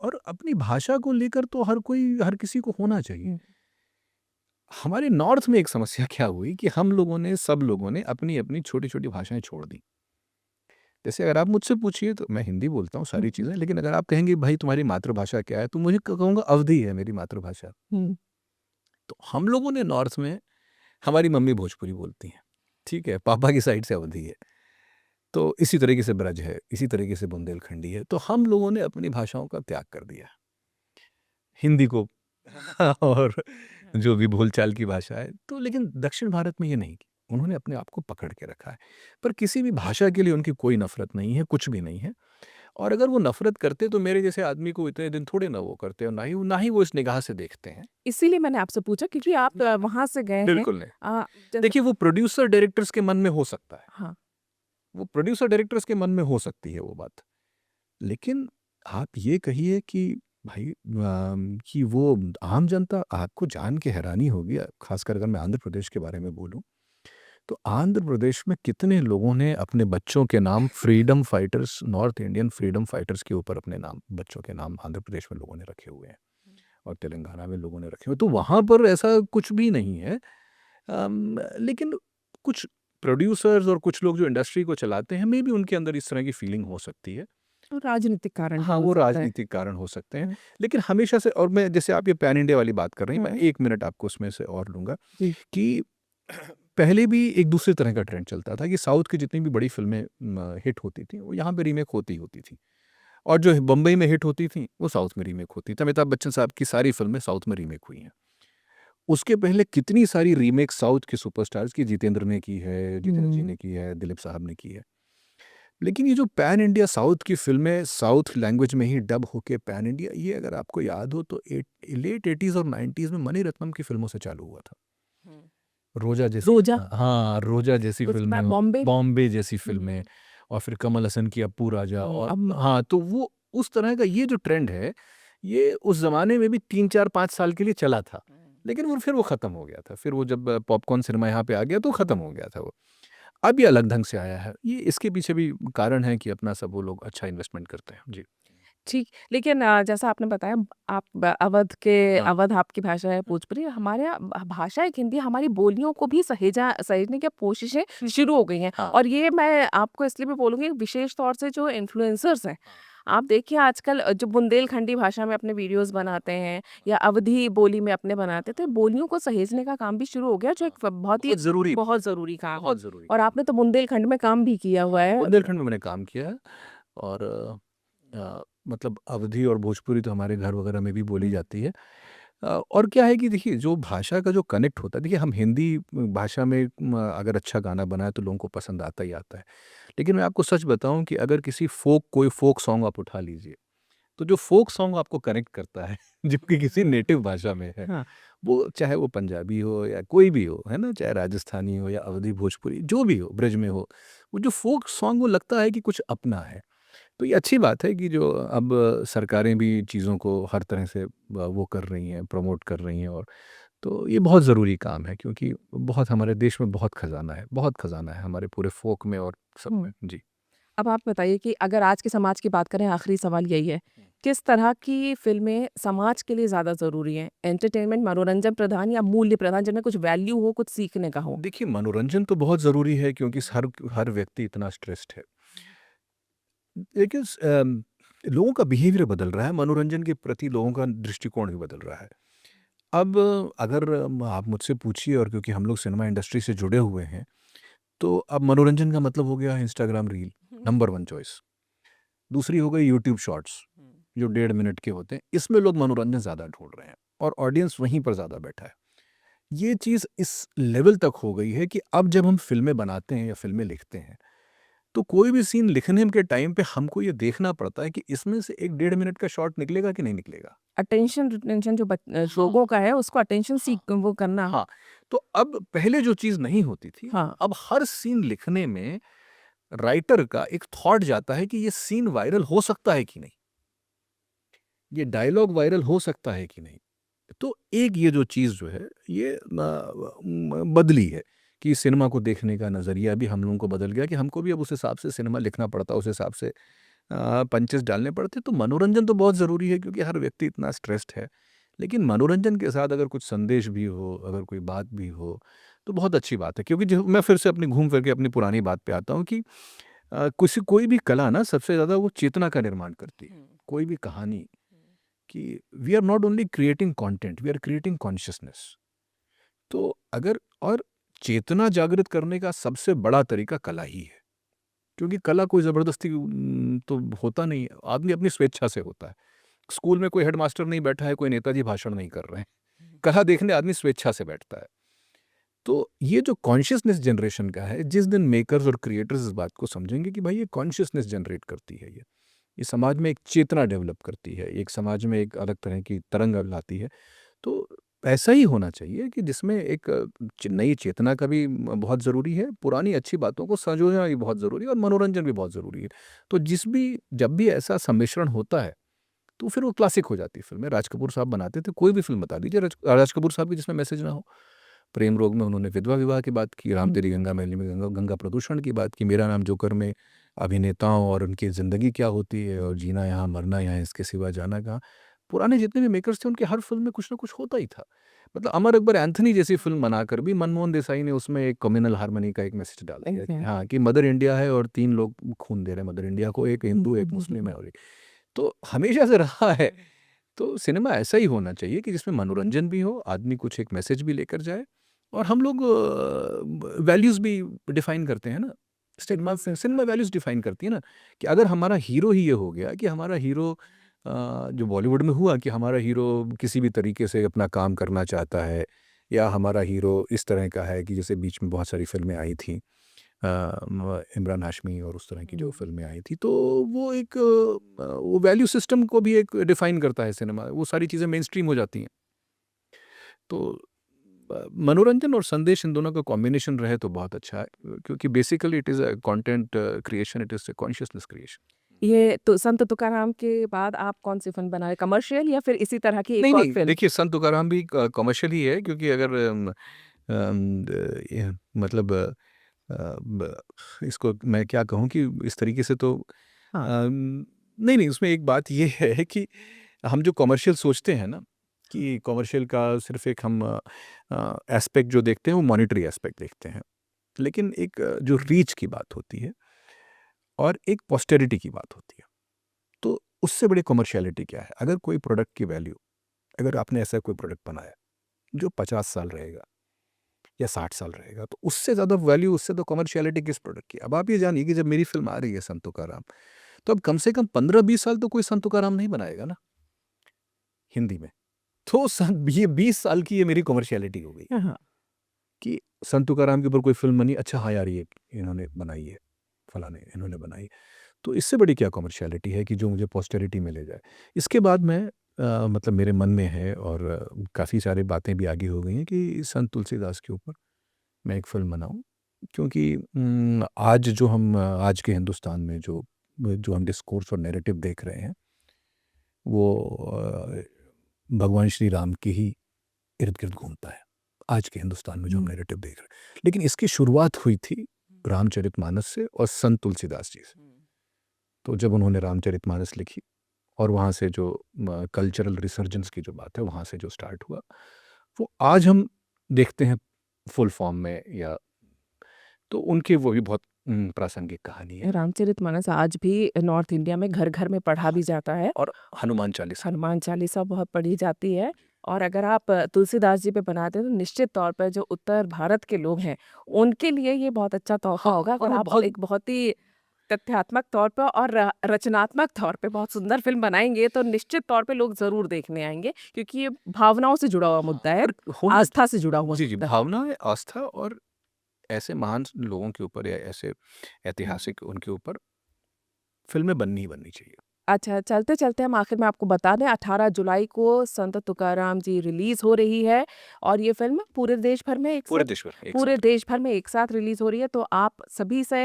और अपनी भाषा को लेकर तो हर किसी को होना चाहिए। हुँ। हमारे नॉर्थ में एक समस्या क्या हुई कि हम लोगों ने सब लोगों ने अपनी-अपनी छोटी-छोटी भाषाएँ छोड़ दी। जैसे अगर आप मुझसे पूछिए तो मैं हिंदी बोलता हूँ हुँ, सारी हुँ। चीज़ें, लेकिन अगर आप कहेंगे भाई तुम्हारी मातृभाषा क्या है? तो मुझे कहूँगा अवधी है मेरी मातृभाषा। हुँ। तो हम लोगों ने नॉर्थ में हमारी मम्मी भोजपुरी बोलती हैं, ठीक है? पापा की साइड से अवधी है। तो इसी तरीके से ब्रज है, इसी तरीके से बुंदेलखंडी है। तो हम लोगों ने अपनी भाषाओं का त्याग कर दिया। हिंदी को और हाँ। जो भी बोलचाल की भाषा है। तो लेकिन दक्षिण भारत में ये नहीं, उन्होंने अपने आप को पकड़ के रखा है। पर किसी भी भाषा के लिए उनकी कोई नफ़रत नहीं है, कुछ भी नहीं है। और अगर वो नफ़रत करते तो मेरे जैसे आदमी को इतने दिन थोड़े ना वो करते और ना ही वो इस निगाह से देखते हैं। इसीलिए मैंने आपसे पूछा क्योंकि आप वहाँ से गए हैं। बिल्कुल नहीं। जैसे देखिए वो प्रोड्यूसर डायरेक्टर्स के मन में हो सकता है। हाँ। वो प्रोड्यूसर डायरेक्टर्स के मन में हो सकती है वो बात। लेकिन आप ये कहिए कि भाई कि वो आम जनता आपको जान के हैरानी होगी, ख़ासकर अगर मैं आंध्र प्रदेश के बारे में बोलूँ, तो आंध्र प्रदेश में कितने लोगों ने अपने बच्चों के नाम freedom fighters, north Indian freedom fighters के ऊपर अपने नाम बच्चों के नाम आंध्र प्रदेश में लोगों ने रखे हुए हैं और तेलंगाना में लोगों ने रखे हुए हैं। तो वहाँ पर ऐसा कुछ भी नहीं है। लेकिन कुछ प्रोड्यूसर्स और कुछ लोग जो इंडस्ट्री को चलाते हैं, मेबी उनके अंदर इस तरह की फीलिंग हो सकती है। तो राजनीतिक कारण भी हाँ, हो वो सकता है। राजनीतिक कारण हो सकते हैं। हुँ, लेकिन हमेशा से और मैं जैसे आप ये पैन इंडिया वाली बात कर रही हैं, मैं हुँ। 1 मिनट आपको उसमें से और लूँगा जी। कि पहले भी एक दूसरे तरह का ट्रेंड चलता था कि साउथ की जितनी भी बड़ी फ़िल्में हिट होती थी, वो यहाँ पे रीमेक होती थी। और जो बम्बई में हिट होती थी, वो साउथ में रीमेक होती थी। अमिताभ बच्चन साहब की सारी फ़िल्में साउथ में रीमेक हुई हैं। उसके पहले कितनी सारी रीमेक साउथ के सुपरस्टार्स की जितेंद्र ने की है, जितेंद्र जी हुँ। ने की है, दिलीप साहब ने की है। लेकिन ये जो पैन इंडिया साउथ की फ़िल्में साउथ लैंग्वेज में ही डब होके पैन इंडिया, ये अगर आपको याद हो तो लेट 80s और 90s में मणि रत्नम की फ़िल्मों से चालू हुआ था। हुँ। रोजा जैसी रोजा, हाँ, रोजा जैसी उसके बाद फ़िल्में, बॉम्बे। बॉम्बे जैसी फ़िल्में हुँ, और फिर कमल हसन की अप्पू राजा और अब हाँ, तो वो उस तरह का ये जो ट्रेंड है, ये उस ज़माने में भी 3, 4, 5 साल के लिए चला था। लेकिन वो फिर वो ख़त्म हो गया था। फिर वो जब पॉपकॉर्न सिनेमा यहाँ पे आ गया तो ख़त्म हो गया था वो। अब ये अलग ढंग से आया है। ये इसके पीछे भी कारण है कि अपना सब वो लोग अच्छा इन्वेस्टमेंट करते हैं। जी। ठीक, लेकिन जैसा आपने बताया आप हाँ। अवध आपकी भाषा है भोजपुरी, हमारे यहाँ भाषा एक हिंदी हमारी बोलियों को भी सहेजने की कोशिशें शुरू हो गई हैं। हाँ। और ये मैं आपको इसलिए भी बोलूँगी विशेष तौर से जो इन्फ्लुएंसर्स हैं, आप देखिए आजकल जो बुंदेलखंडी भाषा में अपने वीडियोज़ बनाते हैं या अवधी बोली में अपने बनाते हैं, तो बोलियों को सहेजने का काम भी शुरू हो गया जो एक बहुत ही बहुत ज़रूरी बहुत ज़रूरी काम है। बहुत ज़रूरी और काम आपने तो बुंदेलखंड में काम भी किया हुआ हाँ, है। बुंदेलखंड में मैंने काम किया है और मतलब अवधी और भोजपुरी तो हमारे घर वगैरह में भी बोली हुँ, जाती है। और क्या है कि देखिए जो भाषा का जो कनेक्ट होता है, देखिए हम हिंदी भाषा में अगर अच्छा गाना बनाए तो लोगों को पसंद आता ही आता है। लेकिन मैं आपको सच बताऊँ कि अगर कोई फ़ोक सॉन्ग आप उठा लीजिए, तो जो फ़ोक सॉन्ग आपको कनेक्ट करता है जबकि किसी नेटिव भाषा में है, हाँ। वो चाहे वो पंजाबी हो या कोई भी हो, है ना? चाहे राजस्थानी हो या अवधी भोजपुरी जो भी हो, ब्रज में हो, वो जो फ़ोक सॉन्ग वो लगता है कि कुछ अपना है। तो ये अच्छी बात है कि जो अब सरकारें भी चीज़ों को हर तरह से वो कर रही हैं, प्रमोट कर रही हैं और तो ये बहुत ज़रूरी काम है क्योंकि बहुत हमारे देश में बहुत खज़ाना है हमारे पूरे फ़ोक में और सब हुँ। में। जी। अब आप बताइए कि अगर आज के समाज की बात करें आखिरी सवाल यही है, किस तरह की फ़िल्में समाज के लिए ज़्यादा ज़रूरी हैं? एंटरटेनमेंट मनोरंजन प्रधान या मूल्य प्रधान जिनमें कुछ वैल्यू हो, कुछ सीखने का हो? देखिए मनोरंजन तो बहुत ज़रूरी है क्योंकि हर व्यक्ति इतना स्ट्रेस्ड है। लेकिन लोगों का बिहेवियर बदल रहा है, मनोरंजन के प्रति लोगों का दृष्टिकोण भी बदल रहा है। अब अगर आप मुझसे पूछिए और क्योंकि हम लोग सिनेमा इंडस्ट्री से जुड़े हुए हैं, तो अब मनोरंजन का मतलब हो गया इंस्टाग्राम रील, नंबर 1 चॉइस। दूसरी हो गई यूट्यूब शॉर्ट्स, जो 1.5 मिनट के होते हैं। इसमें लोग मनोरंजन ज़्यादा ढूँढ रहे हैं और ऑडियंस वहीं पर ज़्यादा बैठा है। ये चीज़ इस लेवल तक हो गई है कि अब जब हम फ़िल्में बनाते हैं या फ़िल्में लिखते हैं, तो कोई भी सीन लिखने के टाइम पे हमको ये देखना पड़ता है कि इसमें से एक 1.5 मिनट का शॉट निकलेगा कि नहीं निकलेगा। अटेंशन रिटेंशन जो हाँ, लोगों का है उसको अटेंशन हाँ, सीक वो करना। हाँ। तो अब पहले जो चीज़ नहीं होती थी, हाँ, अब हर सीन लिखने में राइटर का एक थॉट जाता है कि ये सीन वायरल हो सकता है कि नहीं? ये डायलॉग वायरल हो सकता है कि नहीं? तो एक ये जो चीज़ जो है ये बदली है कि सिनेमा को देखने का नज़रिया भी हम लोगों को बदल गया कि हमको भी अब उस हिसाब से सिनेमा लिखना पड़ता है, उस हिसाब से पंचेस डालने पड़ते हैं। तो मनोरंजन तो बहुत ज़रूरी है क्योंकि हर व्यक्ति इतना स्ट्रेस्ड है। लेकिन मनोरंजन के साथ अगर कुछ संदेश भी हो, अगर कोई बात भी हो, तो बहुत अच्छी बात है। क्योंकि जो मैं फिर से अपनी घूम फिर के अपनी पुरानी बात पे आता हूँ कि कोई भी कला ना सबसे ज़्यादा वो चेतना का निर्माण करती है। हुँ, कोई भी कहानी हुँ, कि we are not only creating content, we are creating consciousness. तो अगर और चेतना जागृत करने का सबसे बड़ा तरीका कला ही है। क्योंकि कला कोई ज़बरदस्ती तो होता नहीं है, आदमी अपनी स्वेच्छा से होता है। स्कूल में कोई हेडमास्टर नहीं बैठा है, कोई नेताजी भाषण नहीं कर रहे हैं। हुँ, कला देखने आदमी स्वेच्छा से बैठता है। तो ये जो कॉन्शियसनेस जनरेशन का है, जिस दिन मेकर्स और क्रिएटर्स इस बात को समझेंगे कि भाई ये कॉन्शियसनेस जनरेट करती है ये समाज में एक चेतना डेवलप करती है, एक समाज में एक अलग तरह की तरंग लाती है। तो ऐसा ही होना चाहिए कि जिसमें एक नई चेतना का भी बहुत ज़रूरी है, पुरानी अच्छी बातों को संजोना भी बहुत ज़रूरी है और मनोरंजन भी बहुत ज़रूरी है। तो जब भी ऐसा सम्मिश्रण होता है, तो फिर वो क्लासिक हो जाती है फ़िल्में। राज कपूर साहब बनाते थे, कोई भी फ़िल्म बता दीजिए राज कपूर साहब की जिसमें मैसेज ना हो। प्रेम रोग में उन्होंने विधवा विवाह की बात की, राम तेरी गंगा मैली में गंगा प्रदूषण की बात की, मेरा नाम जोकर में अभिनेताओं और उनकी ज़िंदगी क्या होती है और जीना यहाँ मरना यहाँ इसके सिवा जाना कहाँ। पुराने जितने भी मेकर्स थे उनकी हर फ़िल्म में कुछ ना कुछ होता ही था। मतलब अमर अकबर एंथोनी जैसी फ़िल्म बनाकर भी मनमोहन देसाई ने उसमें एक कम्युनल हार्मनी का एक मैसेज डाल दिया कि हाँ, कि मदर इंडिया है और 3 लोग खून दे रहे हैं मदर इंडिया को, एक हिंदू, एक मुस्लिम है और एक तो हमेशा से रहा है। तो सिनेमा ऐसा ही होना चाहिए कि जिसमें मनोरंजन भी हो, आदमी कुछ एक मैसेज भी लेकर जाए और हम लोग वैल्यूज़ भी डिफ़ाइन करते हैं ना। सिनेमा वैल्यूज़ डिफ़ाइन करती है ना, कि अगर हमारा हीरो ही ये हो गया कि हमारा हीरो जो बॉलीवुड में हुआ कि हमारा हीरो किसी भी तरीके से अपना काम करना चाहता है या हमारा हीरो इस तरह का है कि जैसे बीच में बहुत सारी फ़िल्में आई थीं इमरान हाशमी और उस तरह की जो हुँ। फ़िल्में आई थी, तो वो एक वो वैल्यू सिस्टम को भी एक डिफ़ाइन करता है सिनेमा। वो सारी चीज़ें मेनस्ट्रीम हो जाती हैं। तो मनोरंजन और संदेश इन दोनों का कॉम्बिनेशन रहे तो बहुत अच्छा है क्योंकि basically it is a content creation, it is a consciousness creation. ये तो संत तुकाराम के बाद आप कौन-सी फ़िल्म बनाए? कमर्शियल या फिर इसी तरह की नहीं, एक और नहीं, फ़िल्म? देखिए संत तुकाराम भी कमर्शियल ही है क्योंकि अगर ये मतलब ब इसको मैं क्या कहूँ कि इस तरीके से तो हाँ। नहीं, नहीं, उसमें एक बात ये है कि हम जो कमर्शियल सोचते हैं ना, कि कमर्शियल का सिर्फ़ एक हम एस्पेक्ट जो देखते हैं वो मॉनेटरी एस्पेक्ट देखते हैं। लेकिन एक जो रीच की बात होती है और एक पोस्टेरिटी की बात होती है। तो उससे बड़ी कमर्शियलिटी क्या है? अगर कोई प्रोडक्ट की वैल्यू अगर आपने ऐसा कोई प्रोडक्ट बनाया, जो 50 साल रहेगा या 60 साल रहेगा, तो उससे ज़्यादा वैल्यू, उससे तो कमर्शियलिटी किस प्रोडक्ट की? अब आप ये जानिए कि जब मेरी फ़िल्म आ रही है संत तुकाराम, तो अब कम से कम 15-20 साल तो कोई संत तुकाराम नहीं बनाएगा ना, हिंदी में। तो ये 20 साल की ये मेरी कमर्शियलिटी हो गई हाँ, हाँ। कि संत तुकाराम के ऊपर कोई फ़िल्म बनी, अच्छा हाँ यार ये इन्होंने बनाई है, फलाने इन्होंने बनाई है। तो इससे बड़ी क्या कमर्शियलिटी है कि जो मुझे पोस्टेरिटी में ले जाए। इसके बाद मैं मतलब मेरे मन में है और काफ़ी सारी बातें भी आगे हो गई हैं कि संत तुलसीदास के ऊपर मैं एक फ़िल्म बनाऊँ। क्योंकि आज जो हम आज के हिंदुस्तान में जो हम डिस्कोर्स और नैरेटिव देख रहे हैं, वो भगवान श्री राम के ही इर्द-गिर्द घूमता है। आज के हिंदुस्तान में जो हम हुँ। नैरेटिव देख रहे हैं। लेकिन इसकी शुरुआत हुई थी रामचरितमानस से और संत तुलसीदास जी से। हुँ। तो जब उन्होंने रामचरितमानस लिखी और वहाँ से जो कल्चरल रिसर्जेंस की जो बात है, वहाँ से जो स्टार्ट हुआ, वो आज हम देखते हैं फुल फॉर्म में या तो उनकी वो भी बहुत प्रासंगिक कहानी है। रामचरितमानस आज भी नॉर्थ इंडिया में घर-घर में पढ़ा भी जाता है। और हनुमान चालीसा। हनुमान चालीसा बहुत पढ़ी जाती है और अगर आप तुलसीदास जी पे बनाते हैं तो निश्चित तौर पर जो उत्तर भारत के लोग हैं, उनके लिए ये बहुत अच्छा तोहफ़ा हाँ, होगा और अगर वो आप बहुत एक बहुत ही तथ्यात्मक तौर पे और रचनात्मक तौर पे बहुत सुंदर फ़िल्म बनाएँगे तो निश्चित तौर पे लोग ज़रूर देखने आएँगे क्योंकि ये भावनाओं से जुड़ा हुआ हाँ, मुद्दा है, और होना आस्था से जुड़ा हुआ जी, जी, मुद्दा है। भावना है, आस्था और ऐसे महान लोगों के ऊपर या ऐसे हुँ। ऐतिहासिक उनके ऊपर फ़िल्में बननी ही बननी चाहिए। अच्छा, चलते-चलते हम आखिर में आपको बता दें 18 जुलाई को संत तुकाराम जी रिलीज़ हो रही है और ये फ़िल्म पूरे देश भर में एक पूरे साथ देश भर एक पूरे साथ। देश भर में एक साथ रिलीज़ हो रही है। तो आप सभी से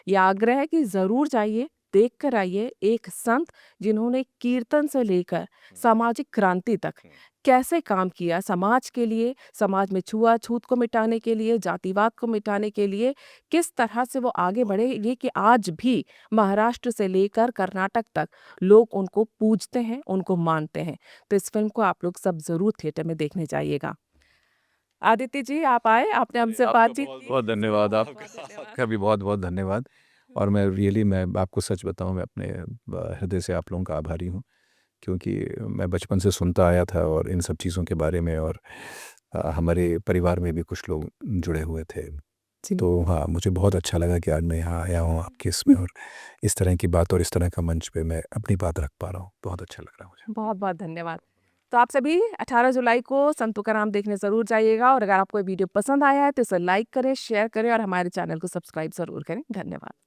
ये आग्रह है कि ज़रूर जाइए, देख कर आइए। एक संत जिन्होंने कीर्तन से लेकर हुँ, सामाजिक क्रांति तक हुँ। कैसे काम किया समाज के लिए, समाज में छुआ-छूत को मिटाने के लिए, जातिवाद को मिटाने के लिए, किस तरह से वो आगे बढ़े ये कि आज भी महाराष्ट्र से लेकर कर्नाटक तक लोग उनको पूजते हैं, उनको मानते हैं। तो इस फ़िल्म को आप लोग सब ज़रूर थिएटर में देखने जाइएगा। आदित्य जी आप आए, आपने हमसे आपका बातचीत बहुत की। बहुत धन्यवाद बहुत-बहुत आपका धन्यवाद। आपका भी बहुत बहुत धन्यवाद और मैं आपको सच बताऊं मैं अपने हृदय से आप लोगों का आभारी हूं क्योंकि मैं बचपन से सुनता आया था और इन सब चीज़ों के बारे में और हमारे परिवार में भी कुछ लोग जुड़े हुए थे जी। तो हाँ मुझे बहुत अच्छा लगा कि आज मैं यहाँ आया हूँ आपके इसमें और इस तरह की बात और इस तरह का मंच पे मैं अपनी बात रख पा रहा हूँ बहुत अच्छा लग रहा है मुझे बहुत-बहुत धन्यवाद। तो आप सभी 18 जुलाई को संतू का नाम देखने ज़रूर जाइएगा और अगर आपको ये वीडियो पसंद आया है तो इसे लाइक करें, शेयर करें और हमारे चैनल को सब्सक्राइब ज़रूर करें। धन्यवाद।